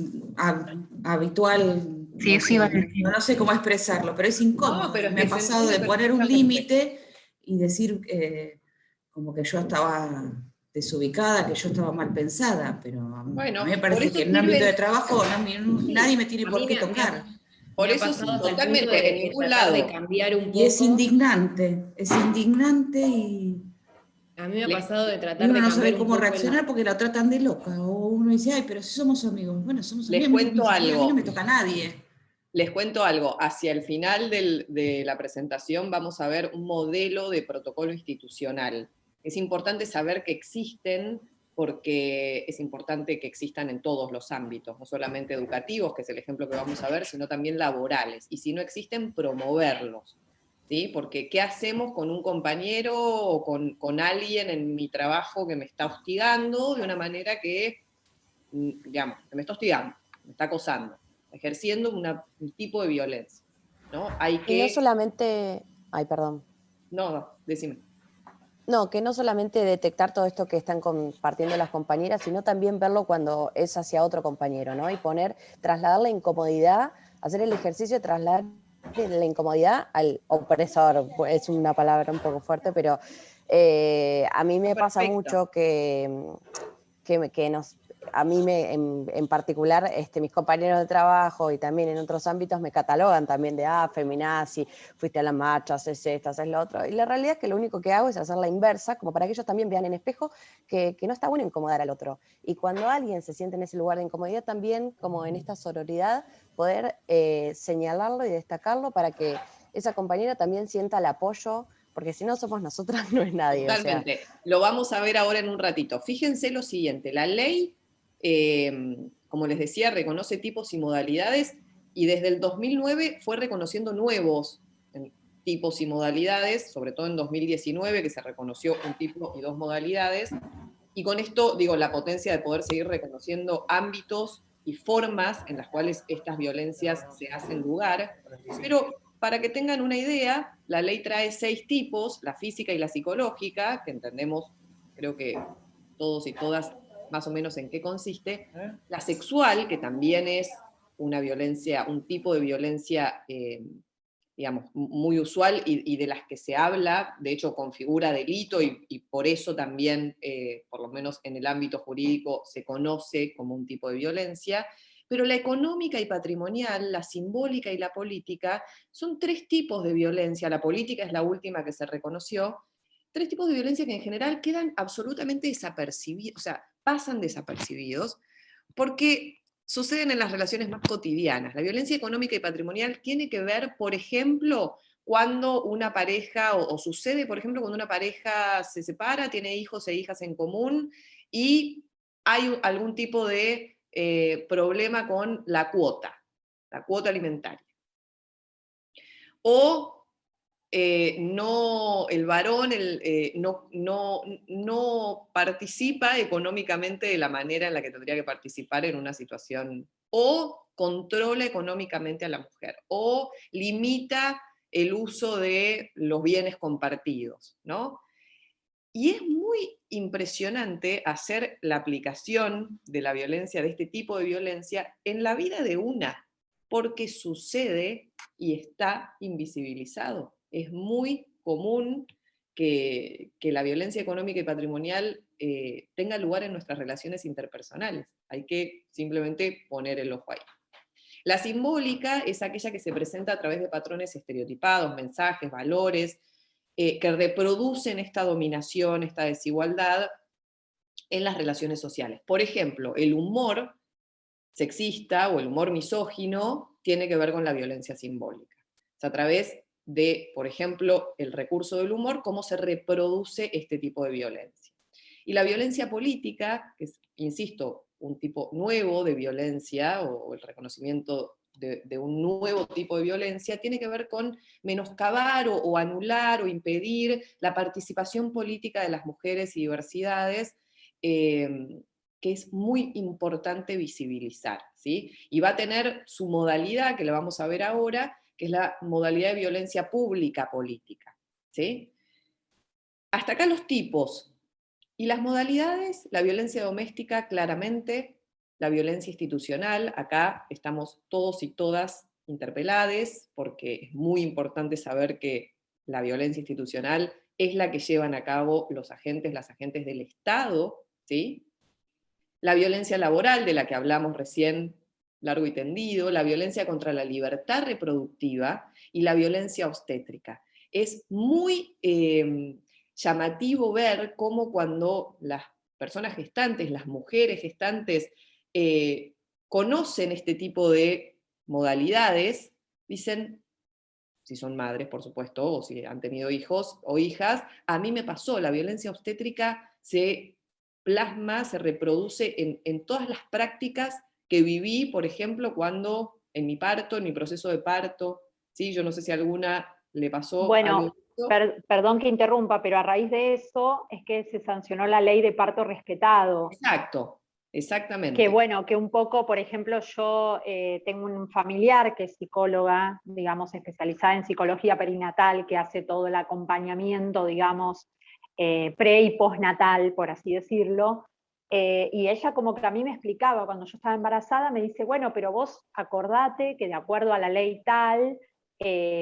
habitual. Sí, eso iba a decir. No sé cómo expresarlo, pero es incómodo. No, pero me ha pasado de poner un límite y decir como que yo estaba desubicada, que yo estaba mal pensada, pero bueno, a mí me parece que en un ámbito de trabajo nadie me tiene por qué tocar. Por eso sí, totalmente, en ningún lado. De cambiar un poco. Y es indignante y... A mí me ha pasado de tratar y uno de no cambiar sabe un cómo poco reaccionar porque la tratan de loca, o uno dice, ay, pero si somos amigos. Bueno, somos amigos. Les cuento algo. A mí no me toca a nadie. Les cuento algo. Hacia el final de la presentación vamos a ver un modelo de protocolo institucional. Es importante saber que existen, porque es importante que existan en todos los ámbitos, no solamente educativos, que es el ejemplo que vamos a ver, sino también laborales. Y si no existen, promoverlos. ¿Sí? Porque ¿qué hacemos con un compañero o con alguien en mi trabajo que me está hostigando de una manera que, digamos, que me está hostigando, me está acosando, ejerciendo un tipo de violencia, ¿no? Hay que... Y no solamente... Ay, perdón. No, decime. No, que no solamente detectar todo esto que están compartiendo las compañeras, sino también verlo cuando es hacia otro compañero, ¿no? Y trasladar la incomodidad, hacer el ejercicio de trasladar la incomodidad al opresor. Es una palabra un poco fuerte, pero a mí me pasa mucho a mí en particular, mis compañeros de trabajo y también en otros ámbitos me catalogan también de, feminazi, fuiste a la marcha, haces esto, haces lo otro. Y la realidad es que lo único que hago es hacer la inversa, como para que ellos también vean en espejo que no está bueno incomodar al otro. Y cuando alguien se siente en ese lugar de incomodidad, también, como en esta sororidad, poder señalarlo y destacarlo para que esa compañera también sienta el apoyo, porque si no somos nosotras, no es nadie. Totalmente. O sea, lo vamos a ver ahora en un ratito. Fíjense lo siguiente, la ley, como les decía, reconoce tipos y modalidades, y desde el 2009 fue reconociendo nuevos tipos y modalidades, sobre todo en 2019, que se reconoció un tipo y dos modalidades, y con esto, digo, la potencia de poder seguir reconociendo ámbitos y formas en las cuales estas violencias se hacen lugar, pero para que tengan una idea, la ley trae 6 tipos, la física y la psicológica, que entendemos, creo que todos y todas, más o menos en qué consiste, la sexual, que también es una violencia, un tipo de violencia, digamos, muy usual y de las que se habla, de hecho configura delito y por eso también, por lo menos en el ámbito jurídico, se conoce como un tipo de violencia. Pero la económica y patrimonial, la simbólica y la política, son 3 tipos de violencia. La política es la última que se reconoció. 3 tipos de violencia que en general quedan absolutamente desapercibidos, o sea, pasan desapercibidos, porque suceden en las relaciones más cotidianas. La violencia económica y patrimonial tiene que ver, por ejemplo, cuando una pareja, o sucede, por ejemplo, cuando una pareja se separa, tiene hijos e hijas en común, y hay algún tipo de problema con la cuota alimentaria. O el varón no participa económicamente de la manera en la que tendría que participar en una situación, o controla económicamente a la mujer, o limita el uso de los bienes compartidos, ¿no? Y es muy impresionante hacer la aplicación de la violencia, de este tipo de violencia, en la vida de una, porque sucede y está invisibilizado. Es muy común que la violencia económica y patrimonial tenga lugar en nuestras relaciones interpersonales. Hay que simplemente poner el ojo ahí. La simbólica es aquella que se presenta a través de patrones estereotipados, mensajes, valores, que reproducen esta dominación, esta desigualdad en las relaciones sociales. Por ejemplo, el humor sexista o el humor misógino tiene que ver con la violencia simbólica. Es a través de, por ejemplo, el recurso del humor, cómo se reproduce este tipo de violencia. Y la violencia política, que es, insisto, un tipo nuevo de violencia, o el reconocimiento de un nuevo tipo de violencia, tiene que ver con menoscabar o anular o impedir la participación política de las mujeres y diversidades, que es muy importante visibilizar, ¿sí? Y va a tener su modalidad, que la vamos a ver ahora, que es la modalidad de violencia pública política, ¿sí? Hasta acá los tipos. Y las modalidades, la violencia doméstica claramente, la violencia institucional, acá estamos todos y todas interpeladas, porque es muy importante saber que la violencia institucional es la que llevan a cabo los agentes, las agentes del Estado, ¿sí? La violencia laboral, de la que hablamos recién largo y tendido, la violencia contra la libertad reproductiva y la violencia obstétrica. Es muy llamativo ver cómo cuando las personas gestantes, las mujeres gestantes, conocen este tipo de modalidades, dicen, si son madres, por supuesto, o si han tenido hijos o hijas, a mí me pasó, la violencia obstétrica se plasma, se reproduce en todas las prácticas que viví, por ejemplo, cuando en mi parto, en mi proceso de parto, ¿sí? Yo no sé si a alguna le pasó bueno, algo. Perdón que interrumpa, pero a raíz de eso es que se sancionó la ley de parto respetado. Exacto, exactamente. Que bueno, que un poco, por ejemplo, yo tengo un familiar que es psicóloga, digamos, especializada en psicología perinatal, que hace todo el acompañamiento, digamos, pre y postnatal, por así decirlo, y ella como que a mí me explicaba, cuando yo estaba embarazada, me dice, bueno, pero vos acordate que de acuerdo a la ley tal,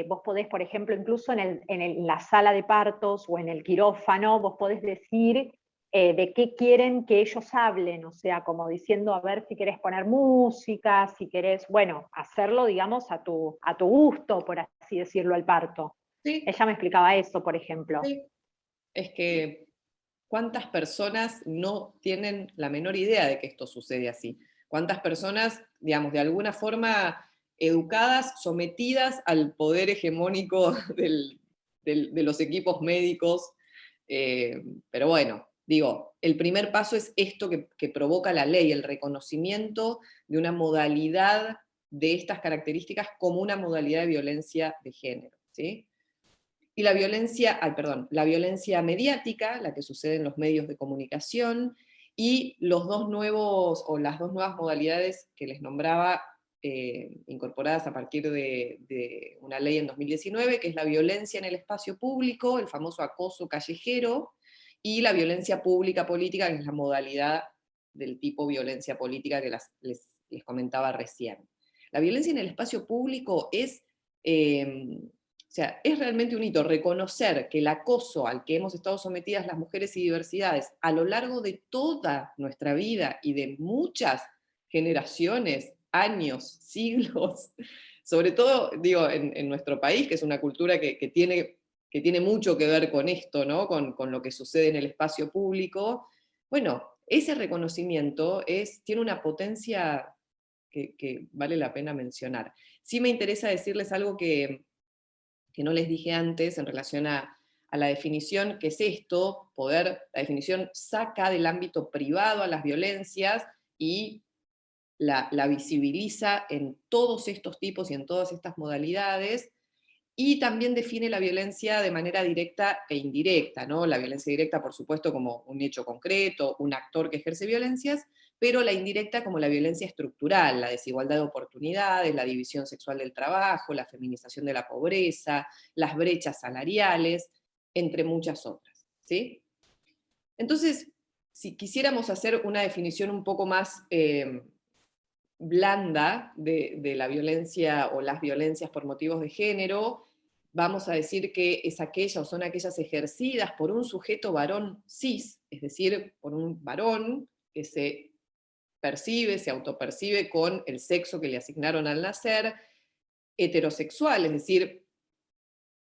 vos podés, por ejemplo, incluso en la sala de partos o en el quirófano, vos podés decir de qué quieren que ellos hablen, o sea, como diciendo, a ver si querés poner música, si querés, bueno, hacerlo, digamos, a tu gusto, por así decirlo, al parto. Sí. Ella me explicaba eso, por ejemplo. Sí. Es que ¿cuántas personas no tienen la menor idea de que esto sucede así? ¿Cuántas personas, digamos, de alguna forma educadas, sometidas al poder hegemónico de los equipos médicos? Pero bueno, digo, el primer paso es esto que provoca la ley, el reconocimiento de una modalidad de estas características como una modalidad de violencia de género, ¿sí? Y la violencia mediática, la que sucede en los medios de comunicación, y las dos nuevas modalidades que les nombraba, incorporadas a partir de una ley en 2019, que es la violencia en el espacio público, el famoso acoso callejero, y la violencia pública política, que es la modalidad del tipo violencia política que les comentaba recién. La violencia en el espacio público es... O sea, es realmente un hito reconocer que el acoso al que hemos estado sometidas las mujeres y diversidades a lo largo de toda nuestra vida y de muchas generaciones, años, siglos, sobre todo, digo, en nuestro país, que es una cultura que tiene mucho que ver con esto, ¿no? Con lo que sucede en el espacio público. Bueno, ese reconocimiento tiene una potencia que vale la pena mencionar. Sí me interesa decirles algo que no les dije antes en relación a la definición, que es esto, la definición saca del ámbito privado a las violencias y la visibiliza en todos estos tipos y en todas estas modalidades, y también define la violencia de manera directa e indirecta, ¿no? La violencia directa, por supuesto, como un hecho concreto, un actor que ejerce violencias, pero la indirecta como la violencia estructural, la desigualdad de oportunidades, la división sexual del trabajo, la feminización de la pobreza, las brechas salariales, entre muchas otras, ¿sí? Entonces, si quisiéramos hacer una definición un poco más blanda de la violencia o las violencias por motivos de género, vamos a decir que es aquella o son aquellas ejercidas por un sujeto varón cis, es decir, por un varón que se autopercibe con el sexo que le asignaron al nacer, heterosexual, es decir,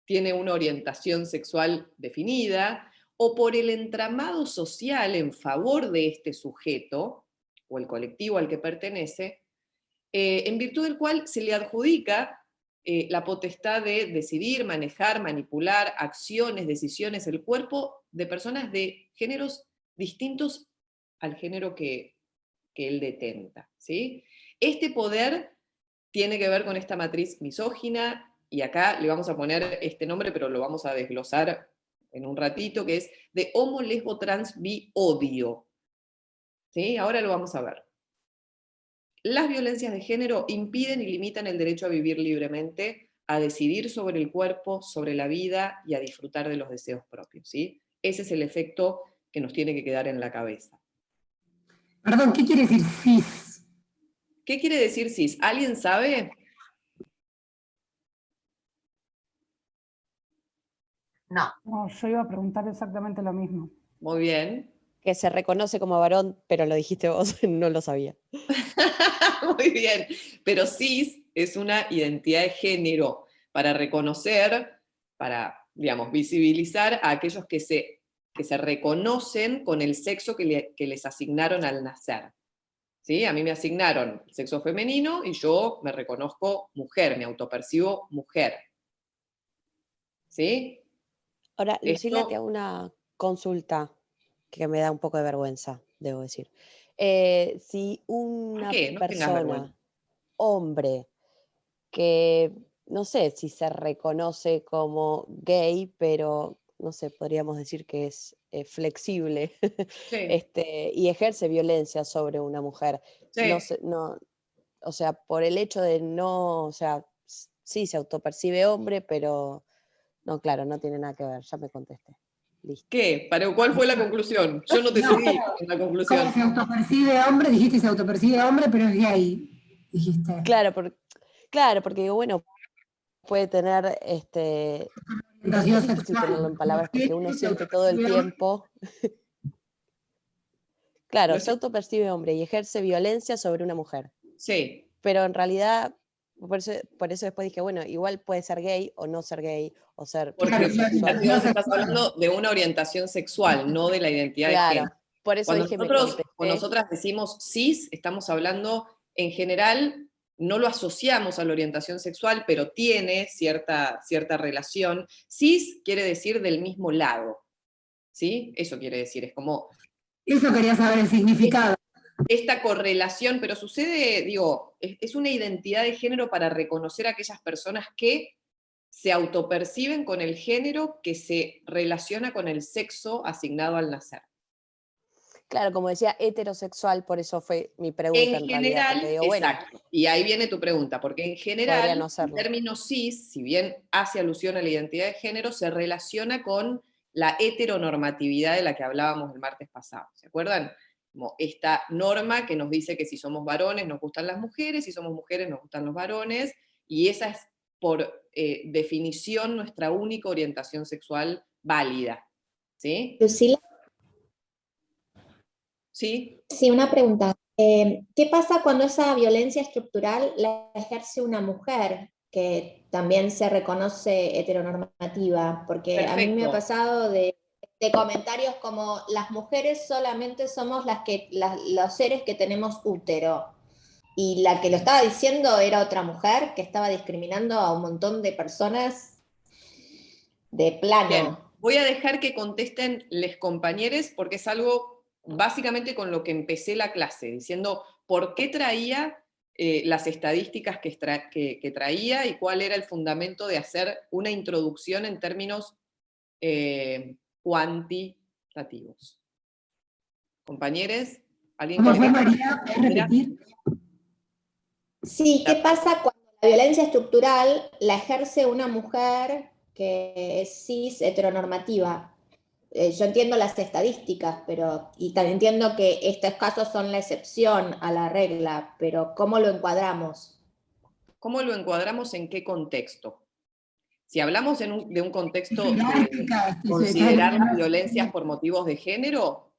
tiene una orientación sexual definida, o por el entramado social en favor de este sujeto, o el colectivo al que pertenece, en virtud del cual se le adjudica la potestad de decidir, manejar, manipular acciones, decisiones, el cuerpo de personas de géneros distintos al género que él detenta, ¿sí? Este poder tiene que ver con esta matriz misógina, y acá le vamos a poner este nombre, pero lo vamos a desglosar en un ratito, que es de homo, lesbo, trans, bi, odio. ¿Sí? Ahora lo vamos a ver. Las violencias de género impiden y limitan el derecho a vivir libremente, a decidir sobre el cuerpo, sobre la vida y a disfrutar de los deseos propios, ¿sí? Ese es el efecto que nos tiene que quedar en la cabeza. Perdón, ¿qué quiere decir cis? ¿Qué quiere decir cis? ¿Alguien sabe? No, yo iba a preguntar exactamente lo mismo. Muy bien. Que se reconoce como varón, pero lo dijiste vos, no lo sabía. Muy bien. Pero cis es una identidad de género para reconocer, para, digamos, visibilizar a aquellos que se reconocen con el sexo que les asignaron al nacer. ¿Sí? A mí me asignaron el sexo femenino y yo me reconozco mujer, me autopercibo mujer. ¿Sí? Ahora, Lucila, te hago una consulta que me da un poco de vergüenza, debo decir. Si una persona, hombre, que no sé si se reconoce como gay, pero no sé, podríamos decir que es flexible, sí. Y ejerce violencia sobre una mujer. Sí. O sea, por el hecho de no, o sea, sí se autopercibe hombre, pero no, claro, no tiene nada que ver, ya me contesté. Listo. ¿Qué? ¿Cuál fue la conclusión? Yo no te seguí en la conclusión. ¿Cómo se autopercibe hombre? Dijiste se autopercibe hombre, pero es gay. Dijiste. Claro, porque digo, bueno, puede tener es difícil ponerlo en palabras porque uno siente todo el tiempo. Claro, se autopercibe hombre y ejerce violencia sobre una mujer. Sí. Pero en realidad, por eso después dije, bueno, igual puede ser gay o no ser gay, o ser bisexual. Vos estás hablando de una orientación sexual, no de la identidad de género. Por eso Cuando dije, nosotras decimos cis, estamos hablando en general, no lo asociamos a la orientación sexual, pero tiene cierta relación. Cis quiere decir del mismo lado, ¿sí? Eso quiere decir, es como... Eso quería saber el significado. Esta correlación, pero sucede, digo, es una identidad de género para reconocer a aquellas personas que se autoperciben con el género que se relaciona con el sexo asignado al nacer. Claro, como decía, heterosexual, por eso fue mi pregunta en general, realidad. Digo, exacto. Bueno, y ahí viene tu pregunta, porque en general, el término cis, si bien hace alusión a la identidad de género, se relaciona con la heteronormatividad de la que hablábamos el martes pasado. ¿Se acuerdan? Como esta norma que nos dice que si somos varones nos gustan las mujeres, si somos mujeres nos gustan los varones, y esa es por definición nuestra única orientación sexual válida. ¿Sí? Lucila. Sí. Sí, una pregunta. ¿Qué pasa cuando esa violencia estructural la ejerce una mujer que también se reconoce heteronormativa? Porque a mí me ha pasado de comentarios como las mujeres solamente somos los seres que tenemos útero. Y la que lo estaba diciendo era otra mujer que estaba discriminando a un montón de personas de plano. Bien. Voy a dejar que contesten les compañeros porque es algo básicamente con lo que empecé la clase, diciendo por qué traía las estadísticas que traía y cuál era el fundamento de hacer una introducción en términos cuantitativos. Compañeros, ¿alguien ¿Cómo fue, María? ¿Puedes repetir? Sí, ¿qué pasa cuando la violencia estructural la ejerce una mujer que es cis heteronormativa? Yo entiendo las estadísticas, y también entiendo que estos casos son la excepción a la regla, pero ¿cómo lo encuadramos? ¿Cómo lo encuadramos en qué contexto? Si hablamos de un contexto de considerar las violencias por motivos de género,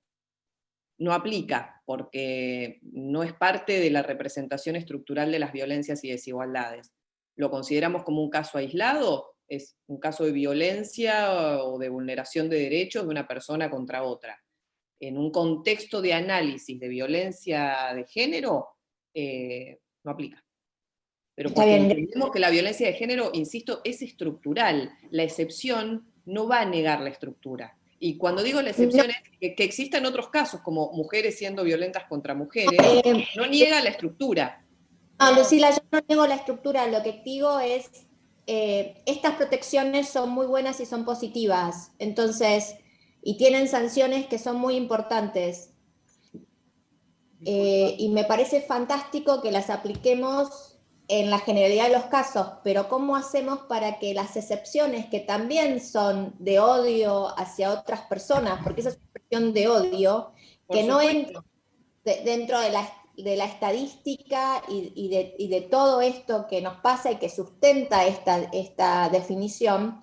no aplica, porque no es parte de la representación estructural de las violencias y desigualdades. ¿Lo consideramos como un caso aislado? Es un caso de violencia o de vulneración de derechos de una persona contra otra. En un contexto de análisis de violencia de género, no aplica. Pero porque entendemos que la violencia de género, insisto, es estructural. La excepción no va a negar la estructura. Y cuando digo la excepción es que existan otros casos, como mujeres siendo violentas contra mujeres, no niega la estructura. No, Lucila, yo no niego la estructura, lo que digo es, estas protecciones son muy buenas y son positivas, entonces, y tienen sanciones que son muy importantes. Y me parece fantástico que las apliquemos en la generalidad de los casos, pero ¿cómo hacemos para que las excepciones que también son de odio hacia otras personas, porque esa es una expresión de odio, que no entra dentro de la estadística y de todo esto que nos pasa y que sustenta esta definición,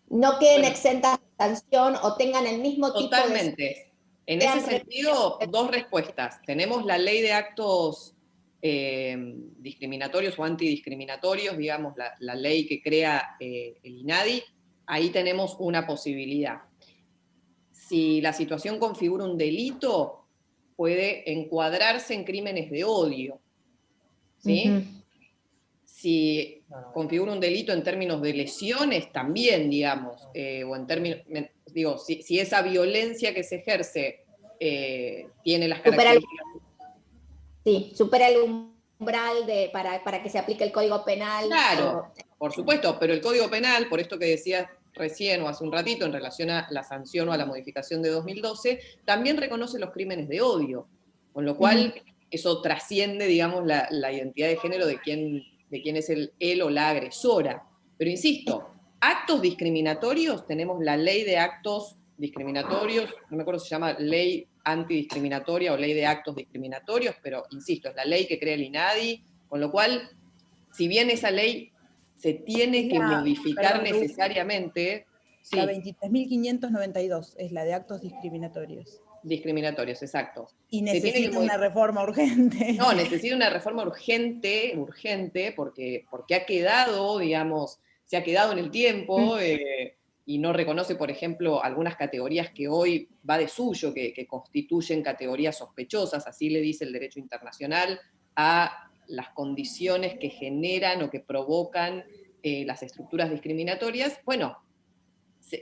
no queden exentas de sanción o tengan el mismo tipo de... Totalmente. En ese sentido, dos respuestas. Tenemos la ley de actos discriminatorios o antidiscriminatorios, digamos, la ley que crea el INADI. Ahí tenemos una posibilidad. Si la situación configura un delito, puede encuadrarse en crímenes de odio, ¿sí? Si configura un delito en términos de lesiones, también, digamos, o en términos, digo, si esa violencia que se ejerce tiene las características... Sí, supera el umbral para que se aplique el Código Penal. Claro, por supuesto, pero el Código Penal, por esto que decías recién o hace un ratito en relación a la sanción o a la modificación de 2012, también reconoce los crímenes de odio, con lo cual eso trasciende, digamos, la identidad de género de quién es él o la agresora. Pero insisto, actos discriminatorios, tenemos la ley de actos discriminatorios, no me acuerdo si se llama ley antidiscriminatoria o ley de actos discriminatorios, pero insisto, es la ley que crea el INADI, con lo cual, si bien esa ley se tiene que modificar necesariamente... Sí. La 23.592 es la de actos discriminatorios. Discriminatorios, exacto. Y necesita una reforma urgente. No, necesita una reforma urgente, porque ha quedado, digamos, se ha quedado en el tiempo y no reconoce, por ejemplo, algunas categorías que hoy va de suyo, que constituyen categorías sospechosas, así le dice el derecho internacional, a las condiciones que generan o que provocan las estructuras discriminatorias. Bueno,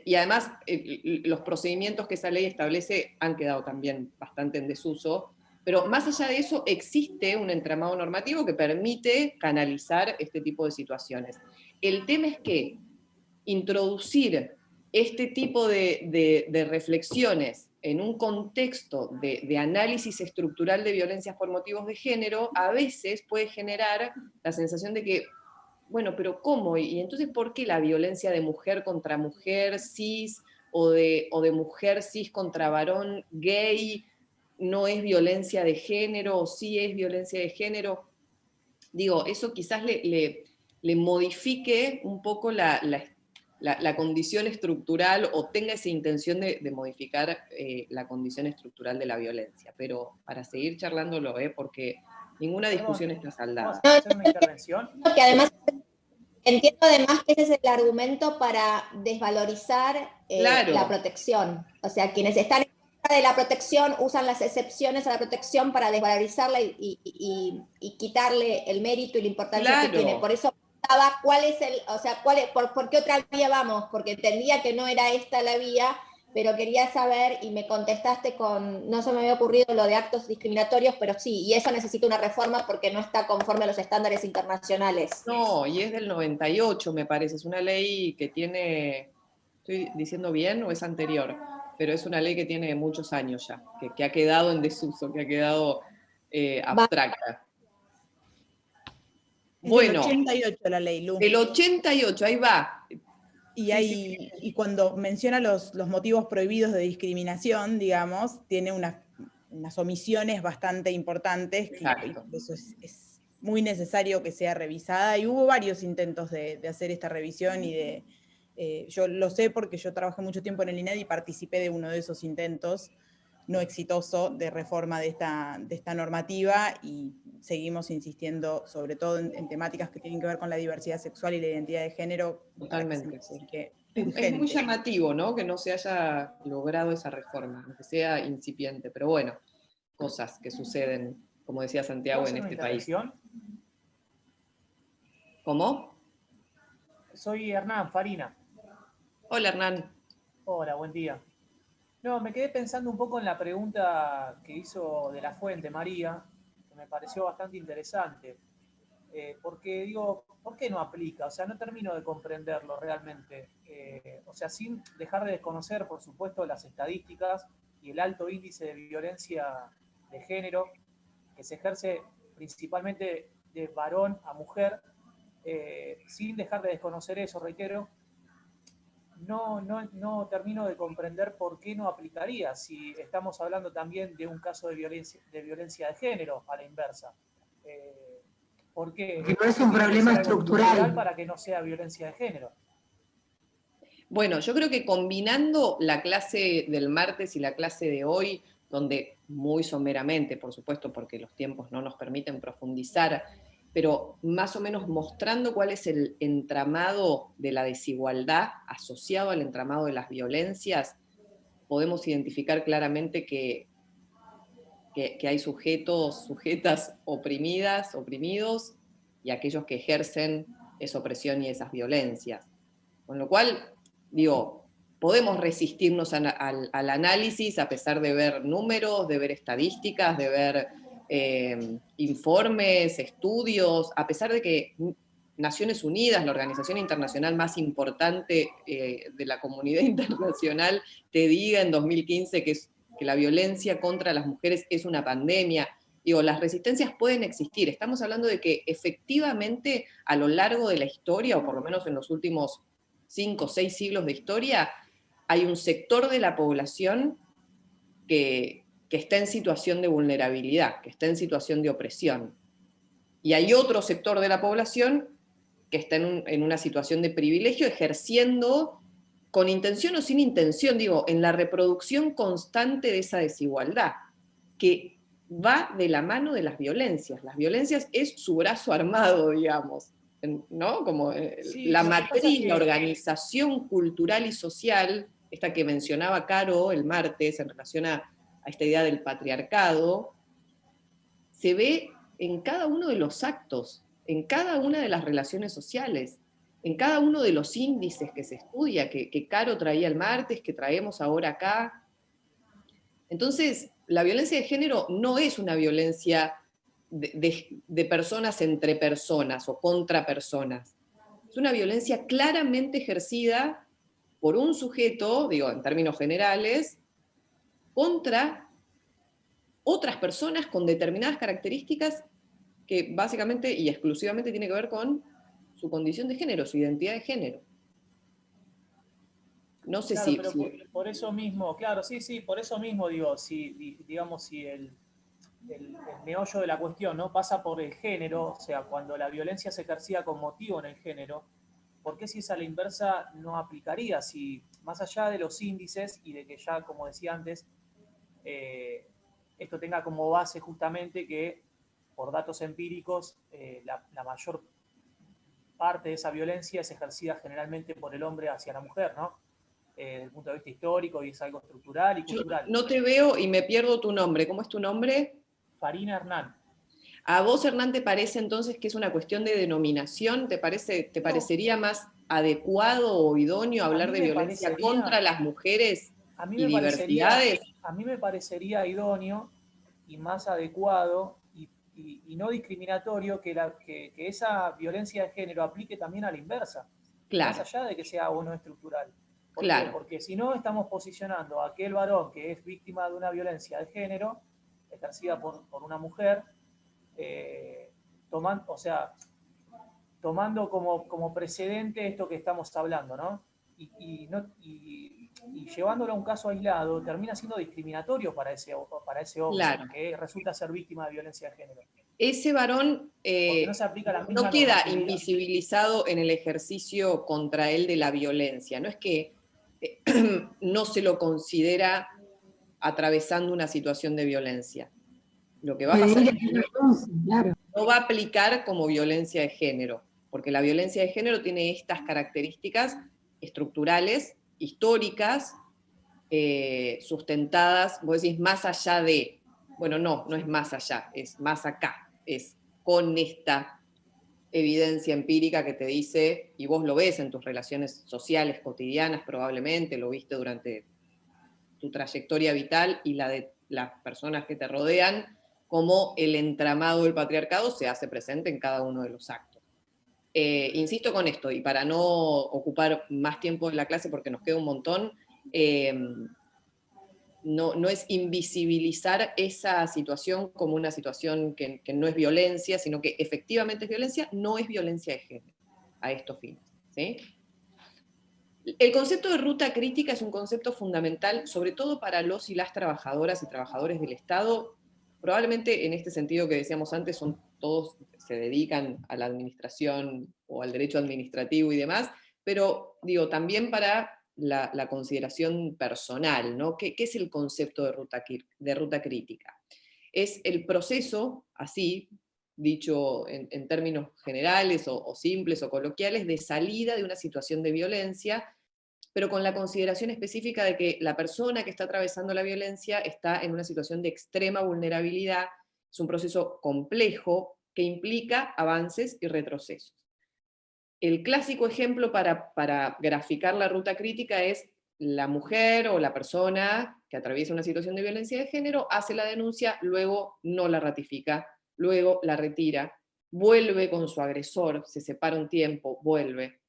y además los procedimientos que esa ley establece han quedado también bastante en desuso, pero más allá de eso existe un entramado normativo que permite canalizar este tipo de situaciones. El tema es que introducir este tipo de reflexiones en un contexto de análisis estructural de violencias por motivos de género a veces puede generar la sensación de que, bueno, pero ¿cómo? Y entonces, ¿por qué la violencia de mujer contra mujer cis o de mujer cis contra varón gay no es violencia de género o sí es violencia de género? Digo, eso quizás le modifique un poco la condición estructural o tenga esa intención de modificar la condición estructural de la violencia. Pero para seguir charlándolo, porque ninguna discusión está saldada. ¿Puedo hacer una intervención? Que además, entiendo además que ese es el argumento para desvalorizar la protección. O sea, quienes están en contra de la protección usan las excepciones a la protección para desvalorizarla y quitarle el mérito y la importancia que tiene. Por eso cuál es por qué otra vía vamos, porque entendía que no era esta la vía, pero quería saber, y me contestaste no se me había ocurrido lo de actos discriminatorios, pero sí, y eso necesita una reforma porque no está conforme a los estándares internacionales. No, y es del 98, me parece, es una ley que tiene, ¿estoy diciendo bien o es anterior? Pero es una ley que tiene muchos años ya, que ha quedado en desuso, que ha quedado abstracta. Bueno, del 88 la ley, Lu. Del 88, ahí va. Y cuando menciona los motivos prohibidos de discriminación, digamos, tiene unas omisiones bastante importantes, que eso es muy necesario que sea revisada, y hubo varios intentos de hacer esta revisión, y yo lo sé porque yo trabajé mucho tiempo en el INADI y participé de uno de esos intentos no exitoso de reforma de esta normativa, y seguimos insistiendo sobre todo en temáticas que tienen que ver con la diversidad sexual y la identidad de género. Totalmente. Es muy llamativo, ¿no?, que no se haya logrado esa reforma, aunque sea incipiente, pero bueno, cosas que suceden, como decía Santiago, en este país. ¿Cómo? Soy Hernán Farina. Hola, Hernán. Hola, buen día. No, me quedé pensando un poco en la pregunta que hizo de la Fuente, María, que me pareció bastante interesante. Porque digo, ¿por qué no aplica? O sea, no termino de comprenderlo realmente. O sea, sin dejar de desconocer, por supuesto, las estadísticas y el alto índice de violencia de género que se ejerce principalmente de varón a mujer, sin dejar de desconocer eso, reitero, no termino de comprender por qué no aplicaría, si estamos hablando también de un caso de violencia de género, a la inversa. ¿Por qué? Porque no es un problema estructural. Para que no sea violencia de género. Bueno, yo creo que combinando la clase del martes y la clase de hoy, donde muy someramente, por supuesto, porque los tiempos no nos permiten profundizar, pero más o menos mostrando cuál es el entramado de la desigualdad asociado al entramado de las violencias, podemos identificar claramente que hay sujetos, sujetas oprimidas, oprimidos, y aquellos que ejercen esa opresión y esas violencias. Con lo cual, digo, podemos resistirnos al análisis a pesar de ver números, de ver estadísticas, de ver informes, estudios, a pesar de que Naciones Unidas, la organización internacional más importante de la comunidad internacional, te diga en 2015 que la violencia contra las mujeres es una pandemia. Digo, las resistencias pueden existir. Estamos hablando de que efectivamente a lo largo de la historia, o por lo menos en los últimos 5 o 6 siglos de historia, hay un sector de la población que está en situación de vulnerabilidad, que está en situación de opresión. Y hay otro sector de la población que está en una situación de privilegio, ejerciendo, con intención o sin intención, digo, en la reproducción constante de esa desigualdad, que va de la mano de las violencias. Las violencias es su brazo armado, digamos, ¿no? Como sí, la matriz, la organización cultural y social, esta que mencionaba Caro el martes en relación a esta idea del patriarcado, se ve en cada uno de los actos, en cada una de las relaciones sociales, en cada uno de los índices que se estudia, que Caro traía el martes, que traemos ahora acá. Entonces, la violencia de género no es una violencia de personas entre personas o contra personas. Es una violencia claramente ejercida por un sujeto, digo, en términos generales, contra otras personas con determinadas características que básicamente y exclusivamente tiene que ver con su condición de género, su identidad de género. No sé claro, si... pero por eso mismo, claro, sí, por eso mismo digo, digamos, si el meollo de la cuestión no pasa por el género, o sea, cuando la violencia se ejercía con motivo en el género, ¿por qué si es a la inversa no aplicaría? Si más allá de los índices y de que ya, como decía antes, esto tenga como base justamente que por datos empíricos la mayor parte de esa violencia es ejercida generalmente por el hombre hacia la mujer, ¿no? Desde el punto de vista histórico, y es algo estructural y cultural. Yo no te veo y me pierdo tu nombre. ¿Cómo es tu nombre? Farina Hernán. ¿A vos, Hernán, te parece entonces que es una cuestión de denominación? ¿Te parecería más adecuado o idóneo hablar de violencia contra las mujeres y diversidades? A mí me parecería idóneo y más adecuado y no discriminatorio que esa violencia de género aplique también a la inversa. Claro. Más allá de que sea o no estructural. ¿Por qué? Porque si no estamos posicionando a aquel varón que es víctima de una violencia de género ejercida por una mujer, tomando como precedente esto que estamos hablando, ¿no? Y llevándolo a un caso aislado, termina siendo discriminatorio para ese hombre, claro, que resulta ser víctima de violencia de género. Ese varón no queda invisibilizado en el ejercicio contra él de la violencia, no es que no se lo considera atravesando una situación de violencia. Lo que va a pasar es que no va a aplicar como violencia de género, porque la violencia de género tiene estas características estructurales, históricas, sustentadas, vos decís, más allá de, bueno, no es más allá, es más acá, es con esta evidencia empírica que te dice, y vos lo ves en tus relaciones sociales cotidianas probablemente, lo viste durante tu trayectoria vital y la de las personas que te rodean, cómo el entramado del patriarcado se hace presente en cada uno de los actos. Insisto con esto, y para no ocupar más tiempo en la clase porque nos queda un montón, no es invisibilizar esa situación como una situación que no es violencia, sino que efectivamente es violencia, no es violencia de género a estos fines, ¿sí? El concepto de ruta crítica es un concepto fundamental, sobre todo para los y las trabajadoras y trabajadores del Estado. Probablemente en este sentido que decíamos antes, todos se dedican a la administración o al derecho administrativo y demás, pero digo, también para la consideración personal, ¿no? ¿Qué es el concepto de ruta crítica? Es el proceso, así, dicho en términos generales o simples o coloquiales, de salida de una situación de violencia, pero con la consideración específica de que la persona que está atravesando la violencia está en una situación de extrema vulnerabilidad. Es un proceso complejo que implica avances y retrocesos. El clásico ejemplo para graficar la ruta crítica es la mujer o la persona que atraviesa una situación de violencia de género, hace la denuncia, luego no la ratifica, luego la retira, vuelve con su agresor, se separa un tiempo, vuelve.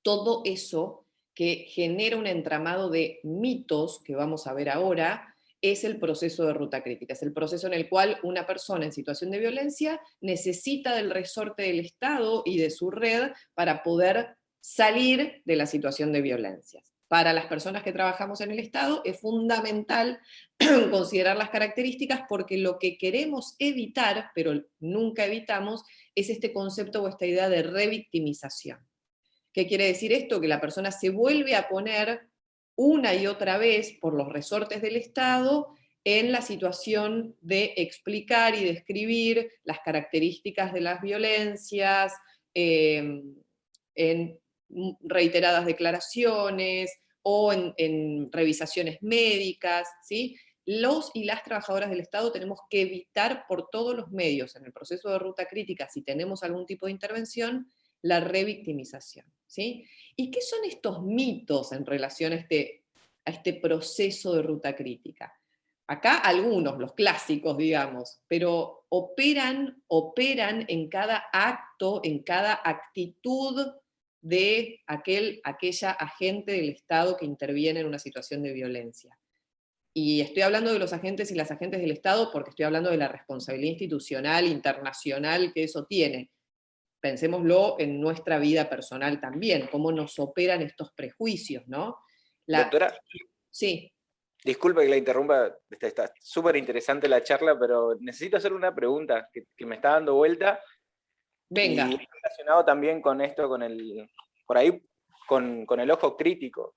Todo eso que genera un entramado de mitos, que vamos a ver ahora, es el proceso de ruta crítica. Es el proceso en el cual una persona en situación de violencia necesita del resorte del Estado y de su red para poder salir de la situación de violencia. Para las personas que trabajamos en el Estado es fundamental considerar las características, porque lo que queremos evitar, pero nunca evitamos, es este concepto o esta idea de revictimización. ¿Qué quiere decir esto? Que la persona se vuelve a poner una y otra vez por los resortes del Estado en la situación de explicar y describir las características de las violencias, en reiteradas declaraciones o en revisaciones médicas, ¿sí? Los y las trabajadoras del Estado tenemos que evitar por todos los medios en el proceso de ruta crítica, si tenemos algún tipo de intervención, la revictimización, ¿sí? ¿Y qué son estos mitos en relación a este proceso de ruta crítica? Acá algunos, los clásicos, digamos, pero operan en cada acto, en cada actitud de aquella agente del Estado que interviene en una situación de violencia. Y estoy hablando de los agentes y las agentes del Estado porque estoy hablando de la responsabilidad institucional, internacional que eso tiene. Pensémoslo en nuestra vida personal también, cómo nos operan estos prejuicios, ¿no? Doctora, sí. Disculpe que la interrumpa, está súper interesante la charla, pero necesito hacer una pregunta que me está dando vuelta. Venga. Y relacionado también con esto, con el ojo crítico.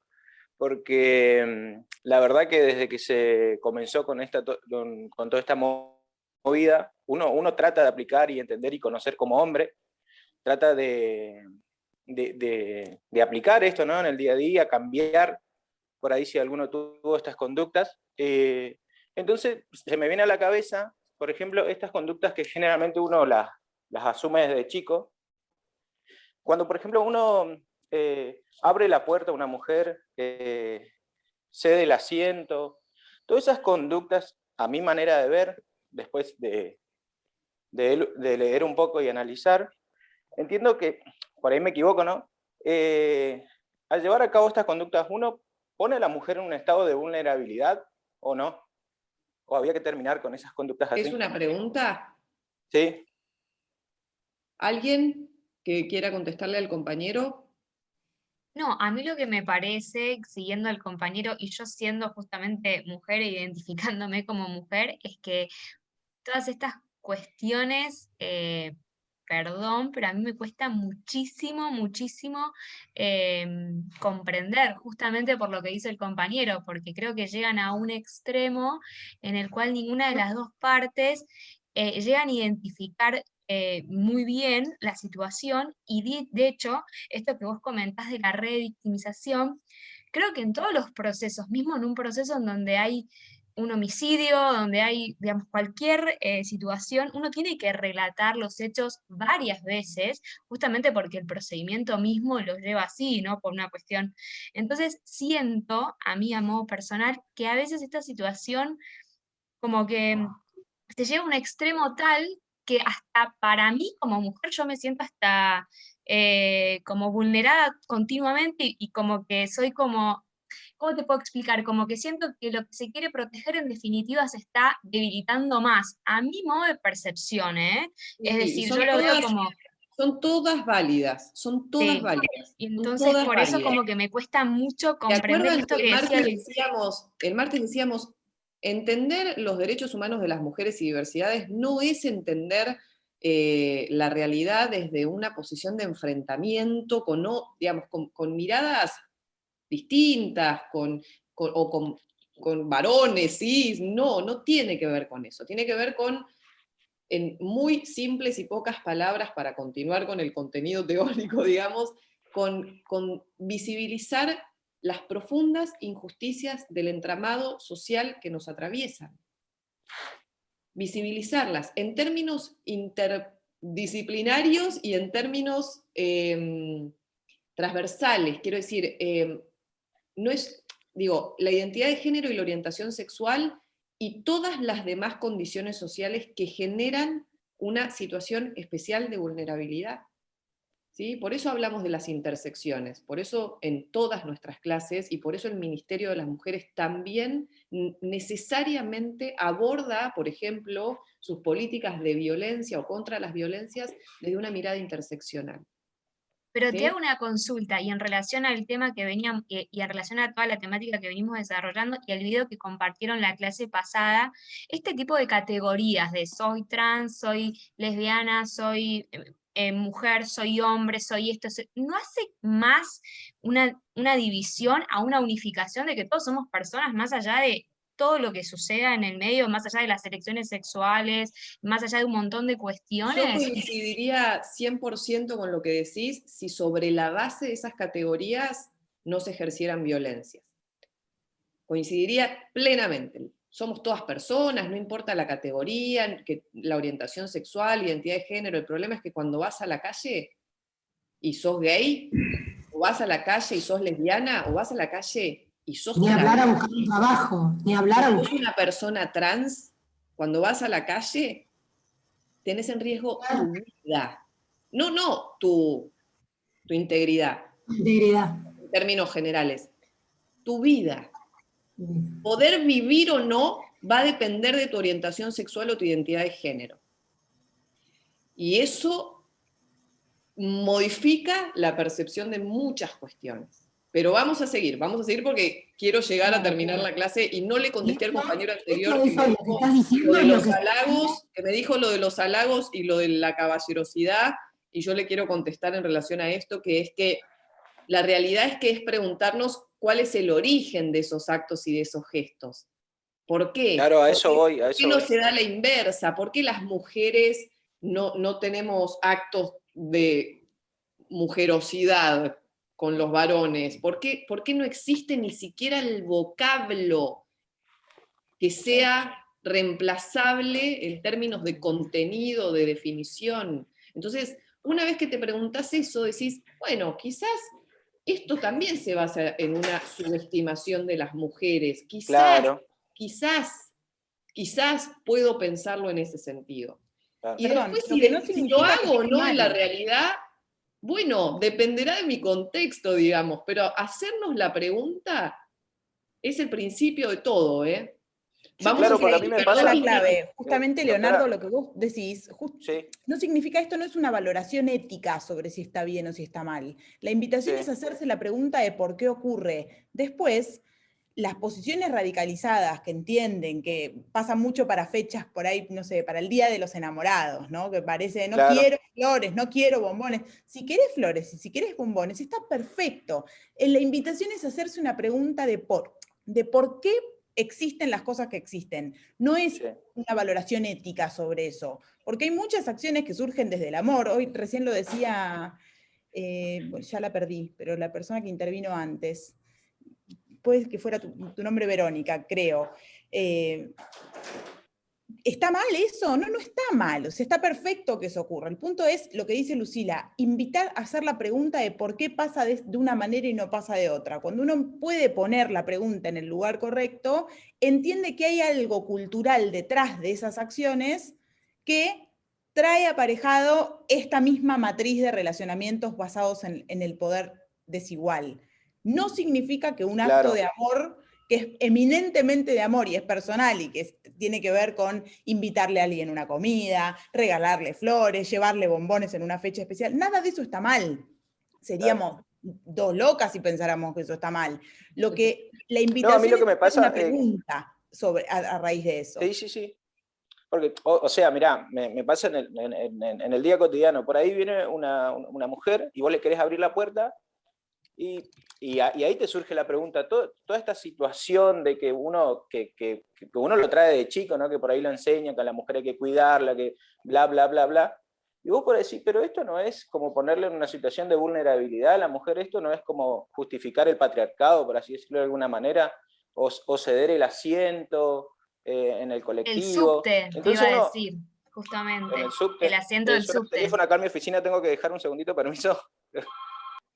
Porque la verdad que desde que se comenzó con toda esta movida, uno trata de aplicar y entender y conocer como hombre, trata de aplicar esto, ¿no? En el día a día, cambiar por ahí si alguno tuvo estas conductas. Entonces se me viene a la cabeza, por ejemplo, estas conductas que generalmente uno las asume desde chico. Cuando, por ejemplo, uno abre la puerta a una mujer, cede el asiento, todas esas conductas, a mi manera de ver, después de leer un poco y analizar, entiendo que, por ahí me equivoco, ¿no? Al llevar a cabo estas conductas, ¿uno pone a la mujer en un estado de vulnerabilidad o no? ¿O había que terminar con esas conductas así? ¿Es una pregunta? Sí. ¿Alguien que quiera contestarle al compañero? No, a mí lo que me parece, siguiendo al compañero y yo siendo justamente mujer e identificándome como mujer, es que todas estas cuestiones, perdón, pero a mí me cuesta muchísimo, muchísimo comprender, justamente por lo que dice el compañero, porque creo que llegan a un extremo en el cual ninguna de las dos partes llegan a identificar muy bien la situación, y de hecho, esto que vos comentás de la revictimización, creo que en todos los procesos, mismo en un proceso en donde hay un homicidio, donde hay, digamos, cualquier situación, uno tiene que relatar los hechos varias veces, justamente porque el procedimiento mismo los lleva así, ¿no? Por una cuestión. Entonces, siento, a mí a modo personal, que a veces esta situación como que se lleva a un extremo tal que hasta para mí como mujer yo me siento hasta como vulnerada continuamente y como que soy como ¿cómo te puedo explicar? Como que siento que lo que se quiere proteger en definitiva se está debilitando más, a mi modo de percepción, ¿eh? Es decir, yo lo veo como... Son todas válidas, son todas Sí. válidas. Y entonces por eso como que me cuesta mucho comprender esto que decía... El martes decíamos, entender los derechos humanos de las mujeres y diversidades no es entender la realidad desde una posición de enfrentamiento con miradas distintas, con varones, cis, no tiene que ver con eso, tiene que ver con, en muy simples y pocas palabras, para continuar con el contenido teórico, digamos, con visibilizar las profundas injusticias del entramado social que nos atraviesan. Visibilizarlas en términos interdisciplinarios y en términos transversales. Quiero decir, la identidad de género y la orientación sexual y todas las demás condiciones sociales que generan una situación especial de vulnerabilidad. ¿Sí? Por eso hablamos de las intersecciones, por eso en todas nuestras clases, y por eso el Ministerio de las Mujeres también necesariamente aborda, por ejemplo, sus políticas de violencia o contra las violencias desde una mirada interseccional. Pero ¿Sí? te hago una consulta, y en relación al tema que veníamos, y en relación a toda la temática que venimos desarrollando, y el video que compartieron la clase pasada, este tipo de categorías de soy trans, soy lesbiana, soy mujer, soy hombre, soy esto, ¿no hace más una división a una unificación de que todos somos personas más allá de todo lo que suceda en el medio, más allá de las elecciones sexuales, más allá de un montón de cuestiones? Yo coincidiría 100% con lo que decís si sobre la base de esas categorías no se ejercieran violencias. Coincidiría plenamente. Somos todas personas, no importa la categoría, la orientación sexual, identidad de género. El problema es que cuando vas a la calle y sos gay, o vas a la calle y sos lesbiana, o vas a la calle y sos Ni trans, hablar a buscar un trabajo, ni hablar a buscar... sos una persona trans, cuando vas a la calle, tenés en riesgo tu vida. No, tu integridad. Integridad. En términos generales. Tu vida. Poder vivir o no va a depender de tu orientación sexual o tu identidad de género. Y eso modifica la percepción de muchas cuestiones. Pero vamos a seguir porque quiero llegar a terminar la clase y no le contesté al compañero anterior que me dijo lo de los halagos y lo de la caballerosidad, y yo le quiero contestar en relación a esto, que es que la realidad es que es preguntarnos cuál es el origen de esos actos y de esos gestos. ¿Por qué? Claro, a eso voy. ¿Por qué no se da la inversa? ¿Por qué las mujeres no tenemos actos de mujerosidad con los varones? ¿Por qué no existe ni siquiera el vocablo que sea reemplazable en términos de contenido, de definición? Entonces, una vez que te preguntas eso, decís, bueno, quizás esto también se basa en una subestimación de las mujeres. Quizás puedo pensarlo en ese sentido. Claro. Y después, si lo hago o no en la realidad, bueno, dependerá de mi contexto, digamos, pero hacernos la pregunta es el principio de todo, ¿eh? Vamos a para mí me pasa la clave. Justamente, Leonardo, lo que vos decís, no significa, esto no es una valoración ética sobre si está bien o si está mal. La invitación es hacerse la pregunta de por qué ocurre. Después, las posiciones radicalizadas que entienden que pasa mucho para fechas por ahí, no sé, para el Día de los Enamorados, ¿no? Que parece, no quiero flores, no quiero bombones. Si querés flores y si querés bombones, está perfecto. La invitación es hacerse una pregunta de por qué existen las cosas que existen. No es una valoración ética sobre eso, porque hay muchas acciones que surgen desde el amor. Hoy recién lo decía, ya la perdí, pero la persona que intervino antes, puede que fuera tu nombre Verónica, creo. ¿Está mal eso? No, no está mal, o sea, está perfecto que eso ocurra. El punto es lo que dice Lucila, invitar a hacer la pregunta de por qué pasa de una manera y no pasa de otra. Cuando uno puede poner la pregunta en el lugar correcto, entiende que hay algo cultural detrás de esas acciones que trae aparejado esta misma matriz de relacionamientos basados en el poder desigual. no significa que un acto de amor, que es eminentemente de amor y es personal y que tiene que ver con invitarle a alguien una comida, regalarle flores, llevarle bombones en una fecha especial, nada de eso está mal. Seríamos dos locas si pensáramos que eso está mal. Lo que la invitación a mí lo que me pasa, es una pregunta a raíz de eso. Sí. Porque, o sea, mirá, me pasa en el día cotidiano. Por ahí viene una mujer y vos le querés abrir la puerta y ahí te surge la pregunta, toda esta situación de que uno lo trae de chico, ¿no? Que por ahí lo enseña, que a la mujer hay que cuidarla, que bla, bla, bla, bla. Y vos podés decir, pero esto no es como ponerle en una situación de vulnerabilidad a la mujer, esto no es como justificar el patriarcado, por así decirlo de alguna manera, o ceder el asiento en el colectivo. El subte, entonces te iba a decir, justamente. En el subte. El asiento del Suena el subte. teléfono acá en mi oficina, tengo que dejar un segundito, permiso.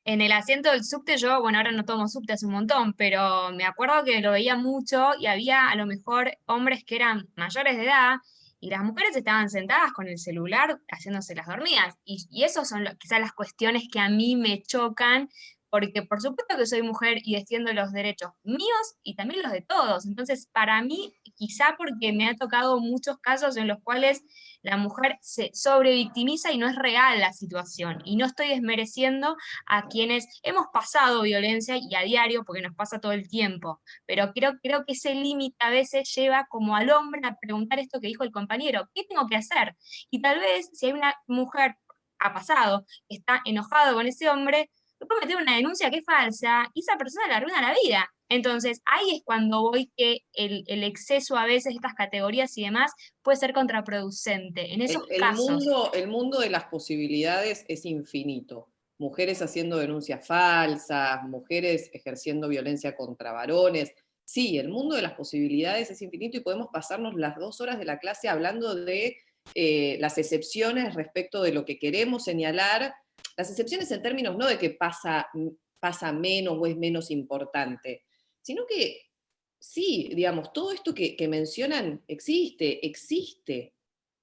En el asiento del subte yo, bueno, ahora no tomo subte hace un montón, pero me acuerdo que lo veía mucho y había a lo mejor hombres que eran mayores de edad y las mujeres estaban sentadas con el celular haciéndose las dormidas. Y esas son quizás las cuestiones que a mí me chocan, porque por supuesto que soy mujer y defiendo los derechos míos y también los de todos. Entonces, para mí, quizá porque me ha tocado muchos casos en los cuales la mujer se sobrevictimiza y no es real la situación. Y no estoy desmereciendo a quienes hemos pasado violencia y a diario, porque nos pasa todo el tiempo. Pero creo que ese límite a veces lleva como al hombre a preguntar esto que dijo el compañero, ¿qué tengo que hacer? Y tal vez si hay una mujer, ha pasado, que está enojado con ese hombre, le puede meter una denuncia que es falsa y esa persona le arruina la vida. Entonces, ahí es cuando voy que el exceso a veces de estas categorías y demás puede ser contraproducente. En esos casos. El mundo de las posibilidades es infinito. Mujeres haciendo denuncias falsas, mujeres ejerciendo violencia contra varones. Sí, el mundo de las posibilidades es infinito y podemos pasarnos las 2 horas de la clase hablando de las excepciones respecto de lo que queremos señalar. Las excepciones en términos no de que pasa menos o es menos importante, sino que sí, digamos, todo esto que mencionan existe,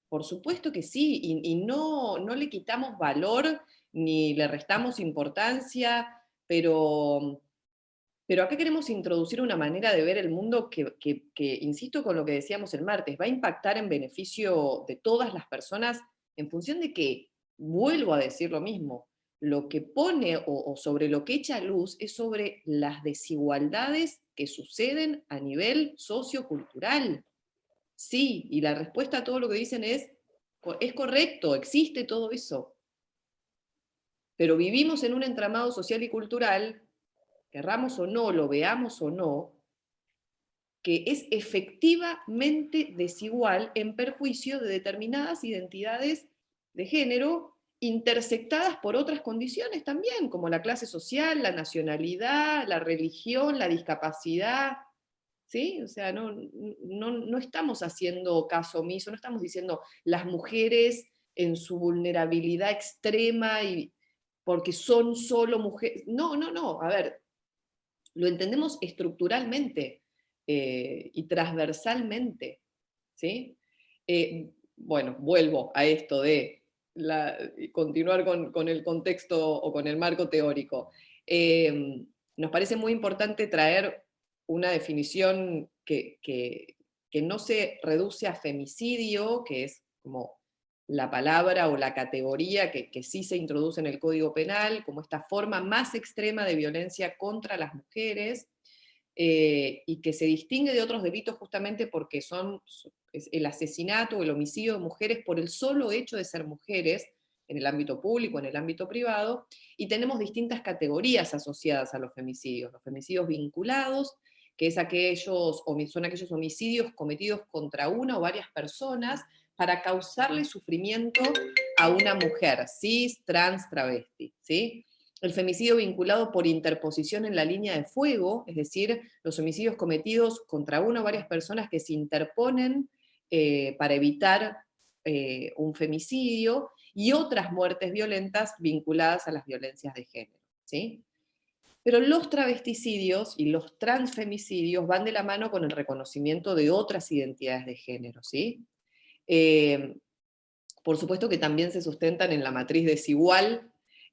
por supuesto que sí, y no le quitamos valor ni le restamos importancia, pero acá queremos introducir una manera de ver el mundo que, insisto con lo que decíamos el martes, va a impactar en beneficio de todas las personas en función de que, vuelvo a decir lo mismo, lo que pone o sobre lo que echa luz es sobre las desigualdades que suceden a nivel sociocultural. Sí, y la respuesta a todo lo que dicen es correcto, existe todo eso. Pero vivimos en un entramado social y cultural, querramos o no, lo veamos o no, que es efectivamente desigual en perjuicio de determinadas identidades de género intersectadas por otras condiciones también, como la clase social, la nacionalidad, la religión, la discapacidad, ¿sí? O sea, no estamos haciendo caso omiso, no estamos diciendo las mujeres en su vulnerabilidad extrema y porque son solo mujeres. No, a ver, lo entendemos estructuralmente y transversalmente, ¿sí? Bueno, vuelvo a esto de continuar con el contexto o con el marco teórico. Nos parece muy importante traer una definición que no se reduce a femicidio, que es como la palabra o la categoría que sí se introduce en el Código Penal, como esta forma más extrema de violencia contra las mujeres, y que se distingue de otros delitos justamente porque son el asesinato o el homicidio de mujeres por el solo hecho de ser mujeres, en el ámbito público, en el ámbito privado, y tenemos distintas categorías asociadas a los femicidios vinculados, que son aquellos homicidios cometidos contra una o varias personas para causarle sufrimiento a una mujer, cis, trans, travesti, ¿sí? El femicidio vinculado por interposición en la línea de fuego, es decir, los homicidios cometidos contra una o varias personas que se interponen para evitar un femicidio, y otras muertes violentas vinculadas a las violencias de género, ¿sí? Pero los travesticidios y los transfemicidios van de la mano con el reconocimiento de otras identidades de género, ¿sí? Por supuesto que también se sustentan en la matriz desigual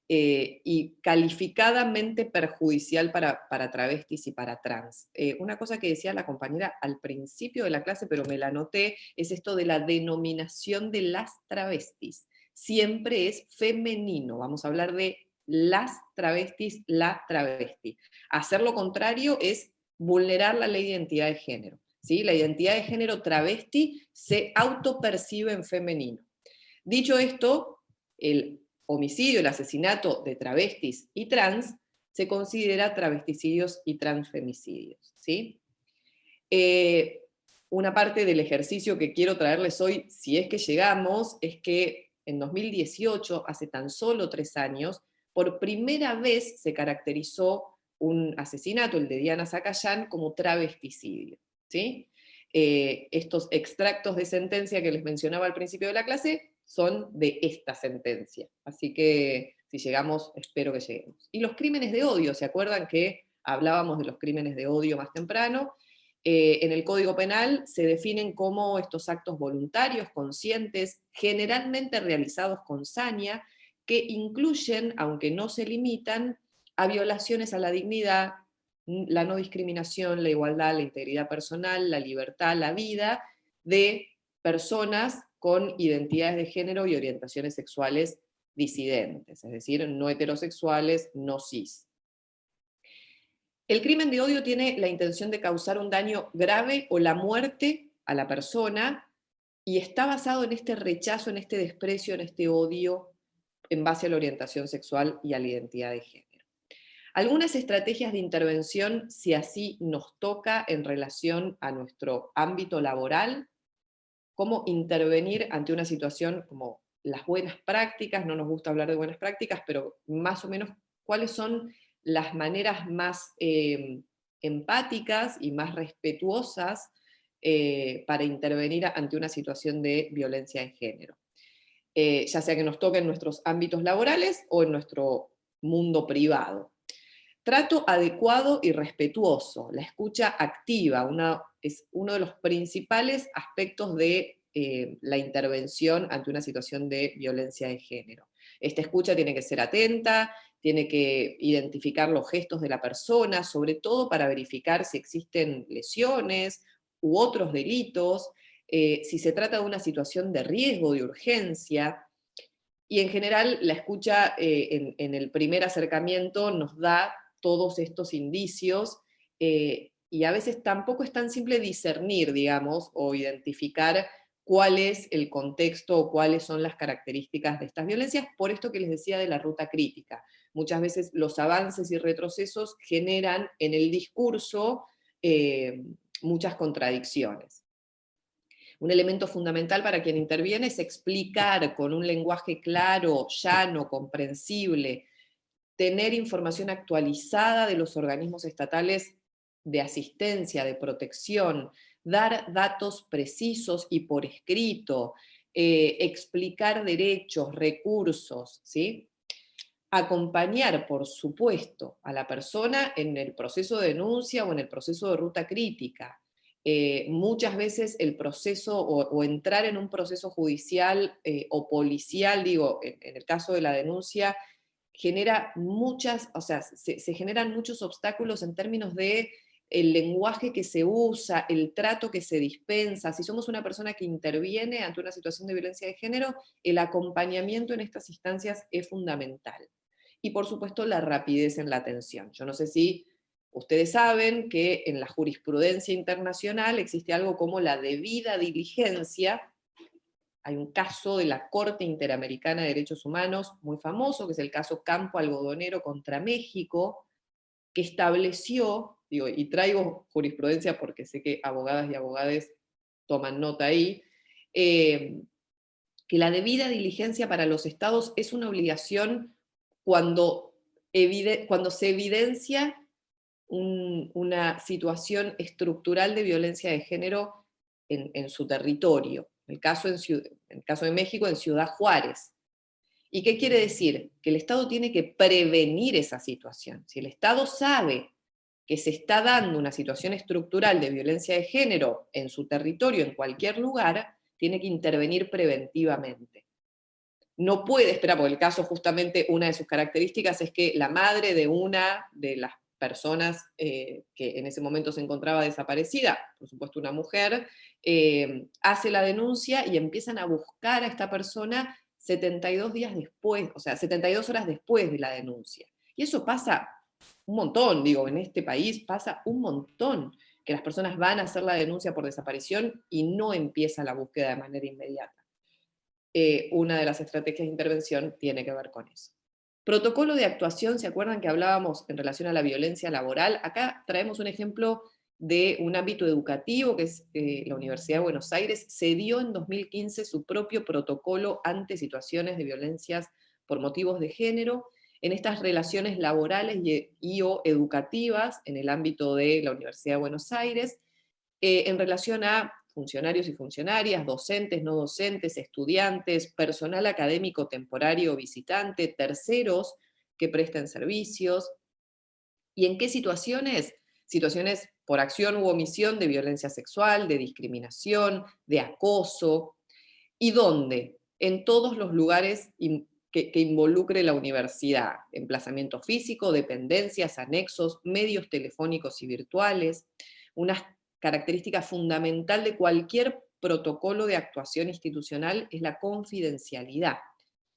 y calificadamente perjudicial para travestis y para trans. Una cosa que decía la compañera al principio de la clase, pero me la anoté, es esto de la denominación de las travestis. Siempre es femenino, vamos a hablar de las travestis, la travesti. Hacer lo contrario es vulnerar la ley de identidad de género. ¿Sí? La identidad de género travesti se autopercibe en femenino. Dicho esto, el homicidio, el asesinato de travestis y trans se considera travesticidios y transfemicidios. ¿Sí? Una parte del ejercicio que quiero traerles hoy, si es que llegamos, es que en 2018, hace tan solo 3 años, por primera vez se caracterizó un asesinato, el de Diana Zacayán, como travesticidio. ¿Sí? Estos extractos de sentencia que les mencionaba al principio de la clase son de esta sentencia. Así que si llegamos, espero que lleguemos. Y los crímenes de odio, ¿se acuerdan que hablábamos de los crímenes de odio más temprano? En el Código Penal se definen como estos actos voluntarios, conscientes, generalmente realizados con saña, que incluyen, aunque no se limitan, a violaciones a la dignidad, la no discriminación, la igualdad, la integridad personal, la libertad, la vida de personas con identidades de género y orientaciones sexuales disidentes, es decir, no heterosexuales, no cis. El crimen de odio tiene la intención de causar un daño grave o la muerte a la persona y está basado en este rechazo, en este desprecio, en este odio en base a la orientación sexual y a la identidad de género. Algunas estrategias de intervención, si así nos toca en relación a nuestro ámbito laboral, cómo intervenir ante una situación como las buenas prácticas, no nos gusta hablar de buenas prácticas, pero más o menos cuáles son las maneras más empáticas y más respetuosas para intervenir ante una situación de violencia de género. Ya sea que nos toque en nuestros ámbitos laborales o en nuestro mundo privado. Trato adecuado y respetuoso, la escucha activa, es uno de los principales aspectos de la intervención ante una situación de violencia de género. Esta escucha tiene que ser atenta, tiene que identificar los gestos de la persona, sobre todo para verificar si existen lesiones u otros delitos, si se trata de una situación de riesgo, de urgencia, y en general la escucha en el primer acercamiento nos da todos estos indicios, y a veces tampoco es tan simple discernir, digamos, o identificar cuál es el contexto o cuáles son las características de estas violencias, por esto que les decía de la ruta crítica. Muchas veces los avances y retrocesos generan en el discurso muchas contradicciones. Un elemento fundamental para quien interviene es explicar con un lenguaje claro, llano, comprensible, tener información actualizada de los organismos estatales de asistencia, de protección, dar datos precisos y por escrito, explicar derechos, recursos, ¿sí? Acompañar, por supuesto, a la persona en el proceso de denuncia o en el proceso de ruta crítica. Muchas veces el proceso o entrar en un proceso judicial o policial, digo, en el caso de la denuncia, genera se generan muchos obstáculos en términos de el lenguaje que se usa, el trato que se dispensa. Si somos una persona que interviene ante una situación de violencia de género, el acompañamiento en estas instancias es fundamental. Y por supuesto la rapidez en la atención. Yo no sé si ustedes saben que en la jurisprudencia internacional existe algo como la debida diligencia. Hay un caso de la Corte Interamericana de Derechos Humanos muy famoso, que es el caso Campo Algodonero contra México, que estableció, digo, y traigo jurisprudencia porque sé que abogadas y abogados toman nota ahí, que la debida diligencia para los estados es una obligación cuando se evidencia una situación estructural de violencia de género en su territorio. En el caso de México, en Ciudad Juárez. ¿Y qué quiere decir? Que el Estado tiene que prevenir esa situación. Si el Estado sabe que se está dando una situación estructural de violencia de género en su territorio, en cualquier lugar, tiene que intervenir preventivamente. no puede esperar, porque el caso justamente, una de sus características es que la madre de una de las personas que en ese momento se encontraba desaparecida, por supuesto una mujer, hace la denuncia y empiezan a buscar a esta persona 72 días después, o sea, 72 horas después de la denuncia. Y eso pasa un montón, digo, en este país pasa un montón, que las personas van a hacer la denuncia por desaparición y no empieza la búsqueda de manera inmediata. Una de las estrategias de intervención tiene que ver con eso. Protocolo de actuación, ¿se acuerdan que hablábamos en relación a la violencia laboral? Acá traemos un ejemplo de un ámbito educativo, que es la Universidad de Buenos Aires, se dio en 2015 su propio protocolo ante situaciones de violencias por motivos de género, en estas relaciones laborales y o educativas en el ámbito de la Universidad de Buenos Aires, en relación a funcionarios y funcionarias, docentes, no docentes, estudiantes, personal académico temporario o visitante, terceros que presten servicios. ¿Y en qué situaciones? Situaciones por acción u omisión de violencia sexual, de discriminación, de acoso. ¿Y dónde? En todos los lugares que involucre la universidad. Emplazamiento físico, dependencias, anexos, medios telefónicos y virtuales. Una característica fundamental de cualquier protocolo de actuación institucional es la confidencialidad,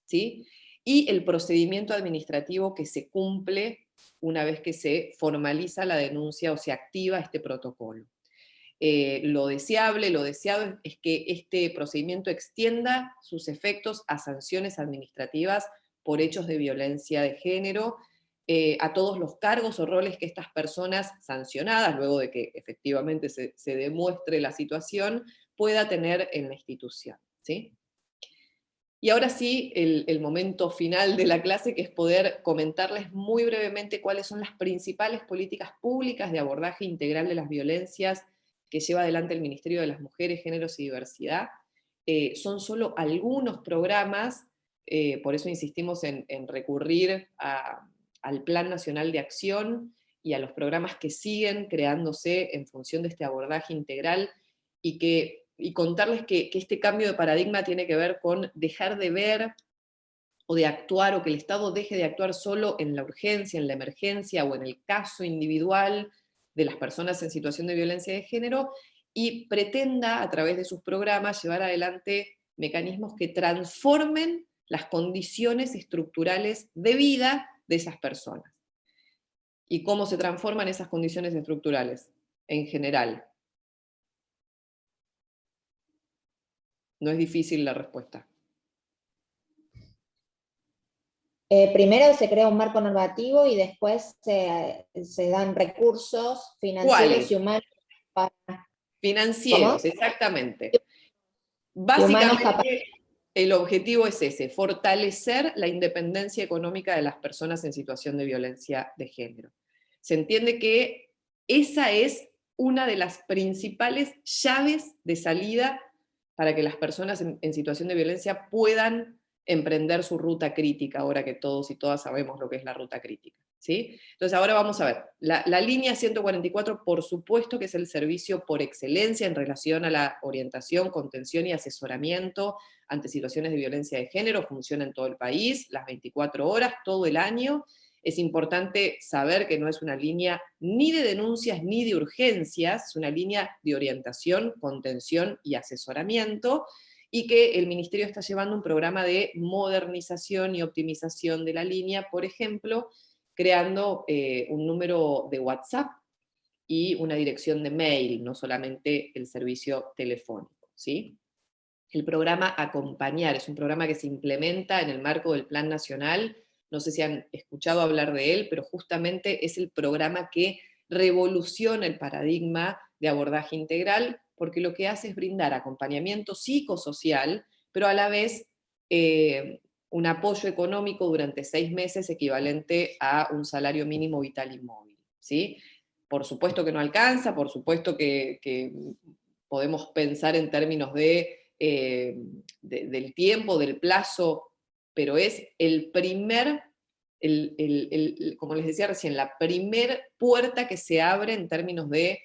¿sí? Y el procedimiento administrativo que se cumple una vez que se formaliza la denuncia o se activa este protocolo. Lo deseable, lo deseado es que este procedimiento extienda sus efectos a sanciones administrativas por hechos de violencia de género, a todos los cargos o roles que estas personas sancionadas, luego de que efectivamente se demuestre la situación, pueda tener en la institución, ¿sí? Y ahora sí, el momento final de la clase, que es poder comentarles muy brevemente cuáles son las principales políticas públicas de abordaje integral de las violencias que lleva adelante el Ministerio de las Mujeres, Géneros y Diversidad. Son solo algunos programas, por eso insistimos en recurrir al Plan Nacional de Acción y a los programas que siguen creándose en función de este abordaje integral, y contarles que este cambio de paradigma tiene que ver con dejar de ver o de actuar, o que el Estado deje de actuar solo en la urgencia, en la emergencia o en el caso individual de las personas en situación de violencia de género, y pretenda a través de sus programas llevar adelante mecanismos que transformen las condiciones estructurales de vida de esas personas. ¿Y cómo se transforman esas condiciones estructurales? En general. No es difícil la respuesta. Primero se crea un marco normativo y después se dan recursos financieros y humanos para... Financieros, ¿Cómo? exactamente. Básicamente el objetivo es ese, fortalecer la independencia económica de las personas en situación de violencia de género. Se entiende que esa es una de las principales llaves de salida para que las personas en situación de violencia puedan emprender su ruta crítica, ahora que todos y todas sabemos lo que es la ruta crítica, ¿sí? Entonces ahora vamos a ver, la línea 144 por supuesto que es el servicio por excelencia en relación a la orientación, contención y asesoramiento ante situaciones de violencia de género, funciona en todo el país, las 24 horas, todo el año. Es importante saber que no es una línea ni de denuncias ni de urgencias, es una línea de orientación, contención y asesoramiento, y que el Ministerio está llevando un programa de modernización y optimización de la línea, por ejemplo, creando un número de WhatsApp y una dirección de mail, no solamente el servicio telefónico, ¿sí? El programa Acompañar es un programa que se implementa en el marco del Plan Nacional. No sé si han escuchado hablar de él, pero justamente es el programa que revoluciona el paradigma de abordaje integral, porque lo que hace es brindar acompañamiento psicosocial, pero a la vez un apoyo económico durante 6 meses equivalente a un salario mínimo vital y móvil, ¿sí? Por supuesto que no alcanza, por supuesto que podemos pensar en términos del tiempo, del plazo, pero es el primer, como les decía recién, la primer puerta que se abre en términos de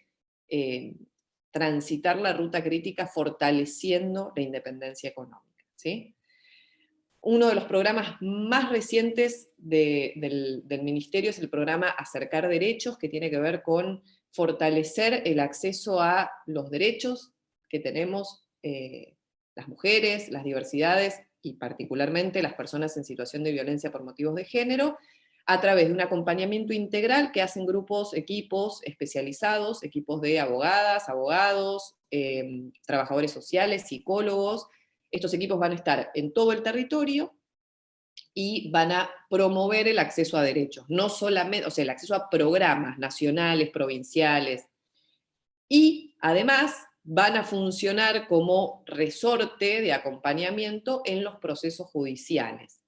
transitar la ruta crítica fortaleciendo la independencia económica, ¿sí? Uno de los programas más recientes del Ministerio es el programa Acercar Derechos, que tiene que ver con fortalecer el acceso a los derechos que tenemos las mujeres, las diversidades y particularmente las personas en situación de violencia por motivos de género, a través de un acompañamiento integral que hacen grupos, equipos especializados, equipos de abogadas, abogados, trabajadores sociales, psicólogos. Estos equipos van a estar en todo el territorio y van a promover el acceso a derechos, no solamente, o sea, el acceso a programas nacionales, provinciales, y además van a funcionar como resorte de acompañamiento en los procesos judiciales,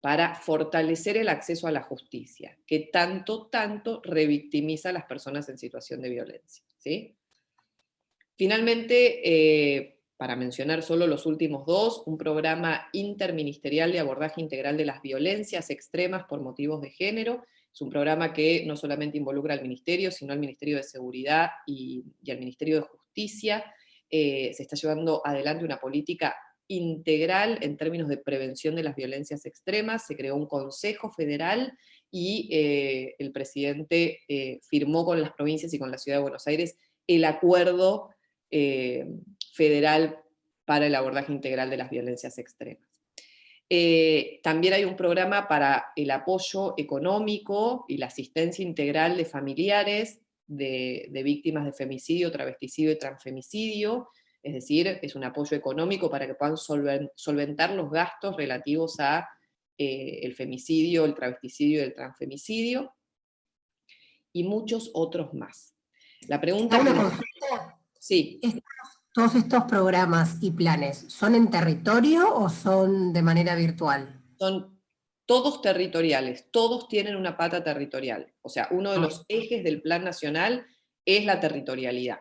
para fortalecer el acceso a la justicia, que tanto revictimiza a las personas en situación de violencia, ¿sí? Finalmente, para mencionar solo los últimos dos, un programa interministerial de abordaje integral de las violencias extremas por motivos de género. Es un programa que no solamente involucra al Ministerio, sino al Ministerio de Seguridad y al Ministerio de Justicia. Se está llevando adelante una política integral en términos de prevención de las violencias extremas. Se creó un Consejo Federal y el presidente firmó con las provincias y con la Ciudad de Buenos Aires el acuerdo federal para el abordaje integral de las violencias extremas. También hay un programa para el apoyo económico y la asistencia integral de familiares de víctimas de femicidio, travesticidio y transfemicidio. Es decir, es un apoyo económico para que puedan solventar los gastos relativos a el femicidio, el travesticidio y el transfemicidio, y muchos otros más. La pregunta sí. ¿Todos estos programas y planes son en territorio o son de manera virtual? Son todos territoriales, todos tienen una pata territorial. O sea, uno de los ejes del Plan Nacional es la territorialidad.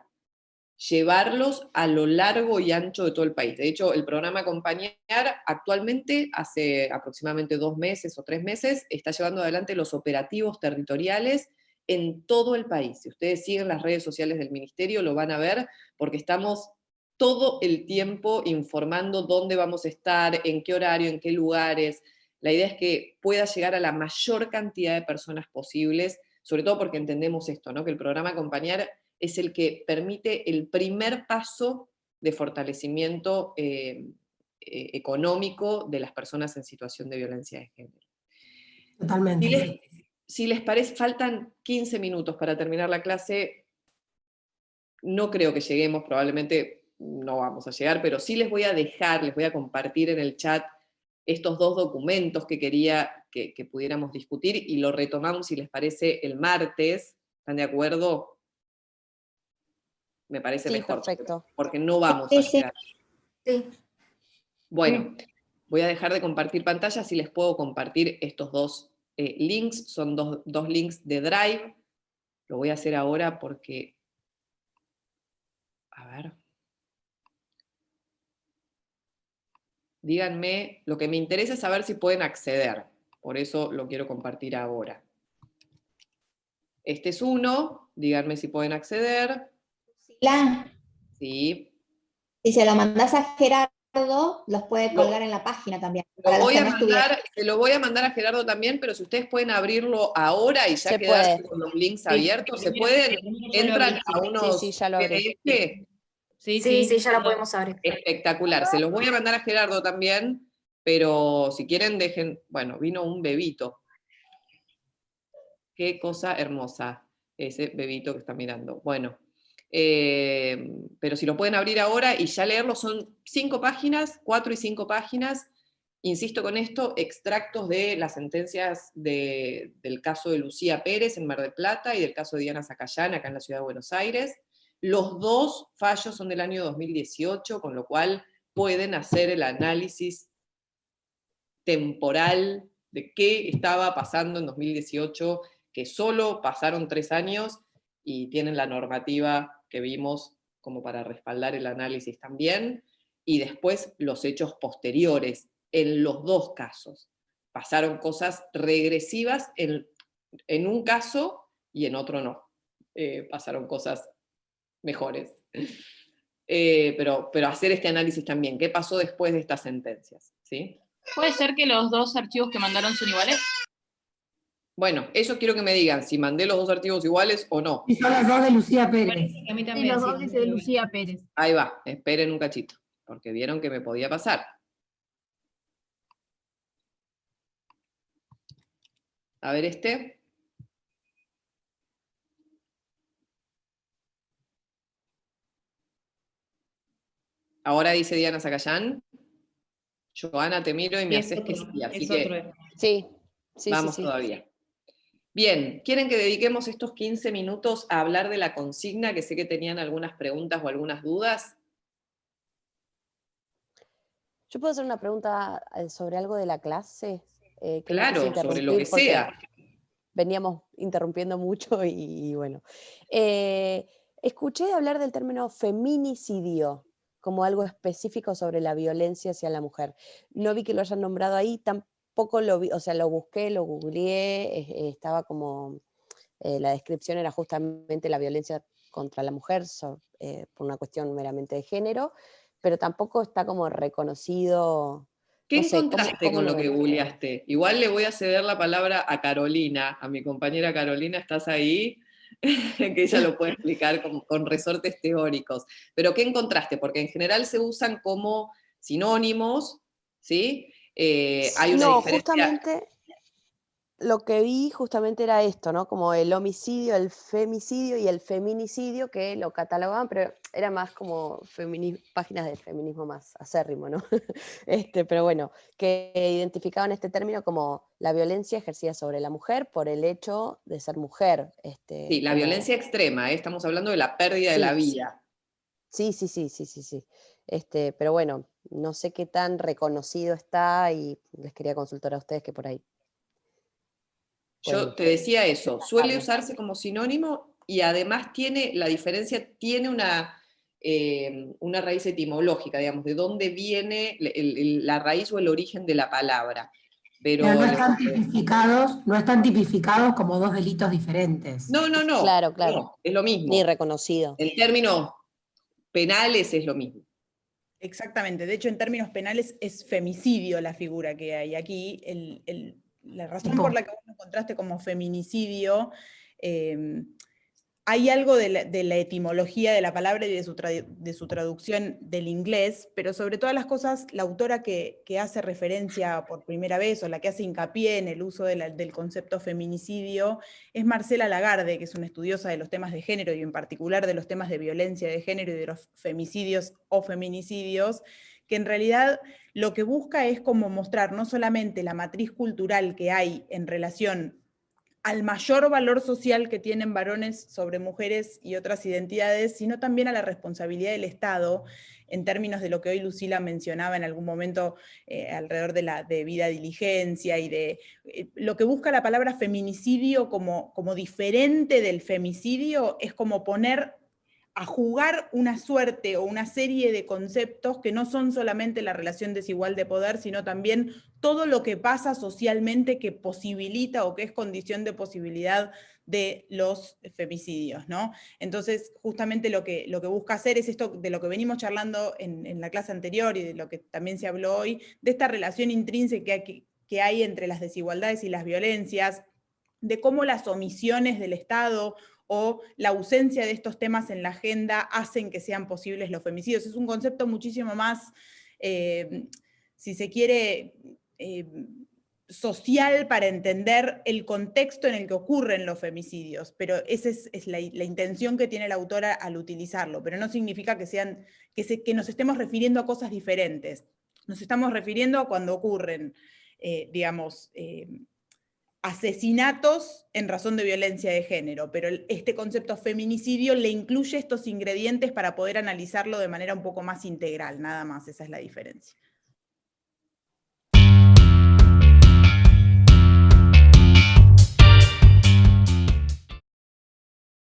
Llevarlos a lo largo y ancho de todo el país. De hecho, el programa Acompañar actualmente, hace aproximadamente 2 meses o 3 meses, está llevando adelante los operativos territoriales en todo el país. Si ustedes siguen las redes sociales del Ministerio, lo van a ver, porque estamos todo el tiempo informando dónde vamos a estar, en qué horario, en qué lugares. La idea es que pueda llegar a la mayor cantidad de personas posibles, sobre todo porque entendemos esto, ¿no? Que el programa Acompañar es el que permite el primer paso de fortalecimiento económico de las personas en situación de violencia de género. Totalmente. Si les parece, faltan 15 minutos para terminar la clase. No creo que lleguemos, probablemente no vamos a llegar, pero sí les voy a compartir en el chat estos 2 documentos que quería que pudiéramos discutir, y lo retomamos, si les parece, el martes. ¿Están de acuerdo? Me parece mejor, perfecto. Porque no vamos a llegar. Sí. Bueno, voy a dejar de compartir pantalla, si les puedo compartir estos 2 links. Son dos links de Drive. Lo voy a hacer ahora porque... A ver. Díganme, lo que me interesa es saber si pueden acceder. Por eso lo quiero compartir ahora. Este es uno. Díganme si pueden acceder. Sí. Si se lo mandás a Gerardo, los puede colgar en la página también. Se lo voy a mandar a Gerardo también, pero si ustedes pueden abrirlo ahora y ya quedarse con los links abiertos, ¿se pueden? ¿Entran a unos PDF? Sí, ya lo podemos abrir. Espectacular. Se los voy a mandar a Gerardo también, pero si quieren dejen... Bueno, vino un bebito. Qué cosa hermosa ese bebito que está mirando. Bueno, pero si lo pueden abrir ahora y ya leerlo, son 5 páginas, 4 y 5 páginas. Insisto con esto, extractos de las sentencias del caso de Lucía Pérez en Mar del Plata y del caso de Diana Zacayán acá en la Ciudad de Buenos Aires. Los 2 fallos son del año 2018, con lo cual pueden hacer el análisis temporal de qué estaba pasando en 2018, que solo pasaron 3 años y tienen la normativa que vimos como para respaldar el análisis también, y después los hechos posteriores en los 2 casos. Pasaron cosas regresivas en un caso y en otro no. Pasaron cosas mejores. Pero hacer este análisis también, ¿qué pasó después de estas sentencias? ¿Sí? ¿Puede ser que los dos archivos que mandaron son iguales? Bueno, eso quiero que me digan, si mandé los dos archivos iguales o no. Y son los dos de Lucía Pérez. A mí Y también. los sí, dos dice de Lucía Pérez. Ahí va, esperen un cachito, porque vieron que me podía pasar. A ver este. Ahora dice Diana Zacayán. Joana, te miro y me haces que sí, así que Sí, vamos sí. todavía. Bien, ¿quieren que dediquemos estos 15 minutos a hablar de la consigna? Que sé que tenían algunas preguntas o algunas dudas. ¿Yo puedo hacer una pregunta sobre algo de la clase? Que Claro, no quise sobre lo que interrumpir porque sea. veníamos interrumpiendo mucho y bueno. Escuché hablar del término feminicidio como algo específico sobre la violencia hacia la mujer. No vi que lo hayan nombrado ahí, tampoco lo vi, o sea, lo busqué, lo googleé, estaba como, la descripción era justamente la violencia contra la mujer por una cuestión meramente de género, pero tampoco está como reconocido. ¿Qué No sé, encontraste ¿cómo con lo lo que ven? googleaste? Igual le voy a ceder la palabra a Carolina, a mi compañera Carolina, ¿estás ahí? Que ella lo puede explicar con resortes teóricos. Pero ¿qué encontraste? Porque en general se usan como sinónimos, ¿sí? Hay una No, diferencia. justamente lo que vi justamente era esto, ¿no? Como el homicidio, el femicidio y el feminicidio, que lo catalogaban, pero era más como páginas de feminismo más acérrimo, ¿no? Pero bueno, que identificaban este término como la violencia ejercida sobre la mujer por el hecho de ser mujer. Sí, la violencia extrema, estamos hablando de la pérdida de la vida. Sí. Pero bueno, no sé qué tan reconocido está y les quería consultar a ustedes que por ahí. Yo te decía eso, suele usarse como sinónimo y además tiene, la diferencia tiene una raíz etimológica, digamos, de dónde viene la raíz o el origen de la palabra. Pero no están tipificados como dos delitos diferentes. No. Claro. No, es lo mismo. Ni reconocido. En términos penales es lo mismo. Exactamente, de hecho en términos penales es femicidio la figura que hay aquí. La razón por la que vos lo encontraste como feminicidio, hay algo de la etimología de la palabra y de su traducción del inglés, pero sobre todas las cosas, la autora que hace referencia por primera vez, o la que hace hincapié en el uso del concepto feminicidio, es Marcela Lagarde, que es una estudiosa de los temas de género, y en particular de los temas de violencia de género y de los femicidios o feminicidios, que en realidad lo que busca es como mostrar no solamente la matriz cultural que hay en relación al mayor valor social que tienen varones sobre mujeres y otras identidades, sino también a la responsabilidad del Estado, en términos de lo que hoy Lucila mencionaba en algún momento alrededor de la debida diligencia y de lo que busca la palabra feminicidio como diferente del femicidio, es como poner a jugar una suerte o una serie de conceptos que no son solamente la relación desigual de poder, sino también todo lo que pasa socialmente que posibilita o que es condición de posibilidad de los femicidios, ¿no? Entonces, justamente lo que busca hacer es esto de lo que venimos charlando en la clase anterior y de lo que también se habló hoy, de esta relación intrínseca que hay entre las desigualdades y las violencias, de cómo las omisiones del Estado o la ausencia de estos temas en la agenda hacen que sean posibles los femicidios. Es un concepto muchísimo más, si se quiere, social para entender el contexto en el que ocurren los femicidios, pero esa es la intención que tiene la autora al utilizarlo, pero no significa que nos estemos refiriendo a cosas diferentes. Nos estamos refiriendo a cuando ocurren, asesinatos en razón de violencia de género, pero este concepto feminicidio le incluye estos ingredientes para poder analizarlo de manera un poco más integral, nada más, esa es la diferencia.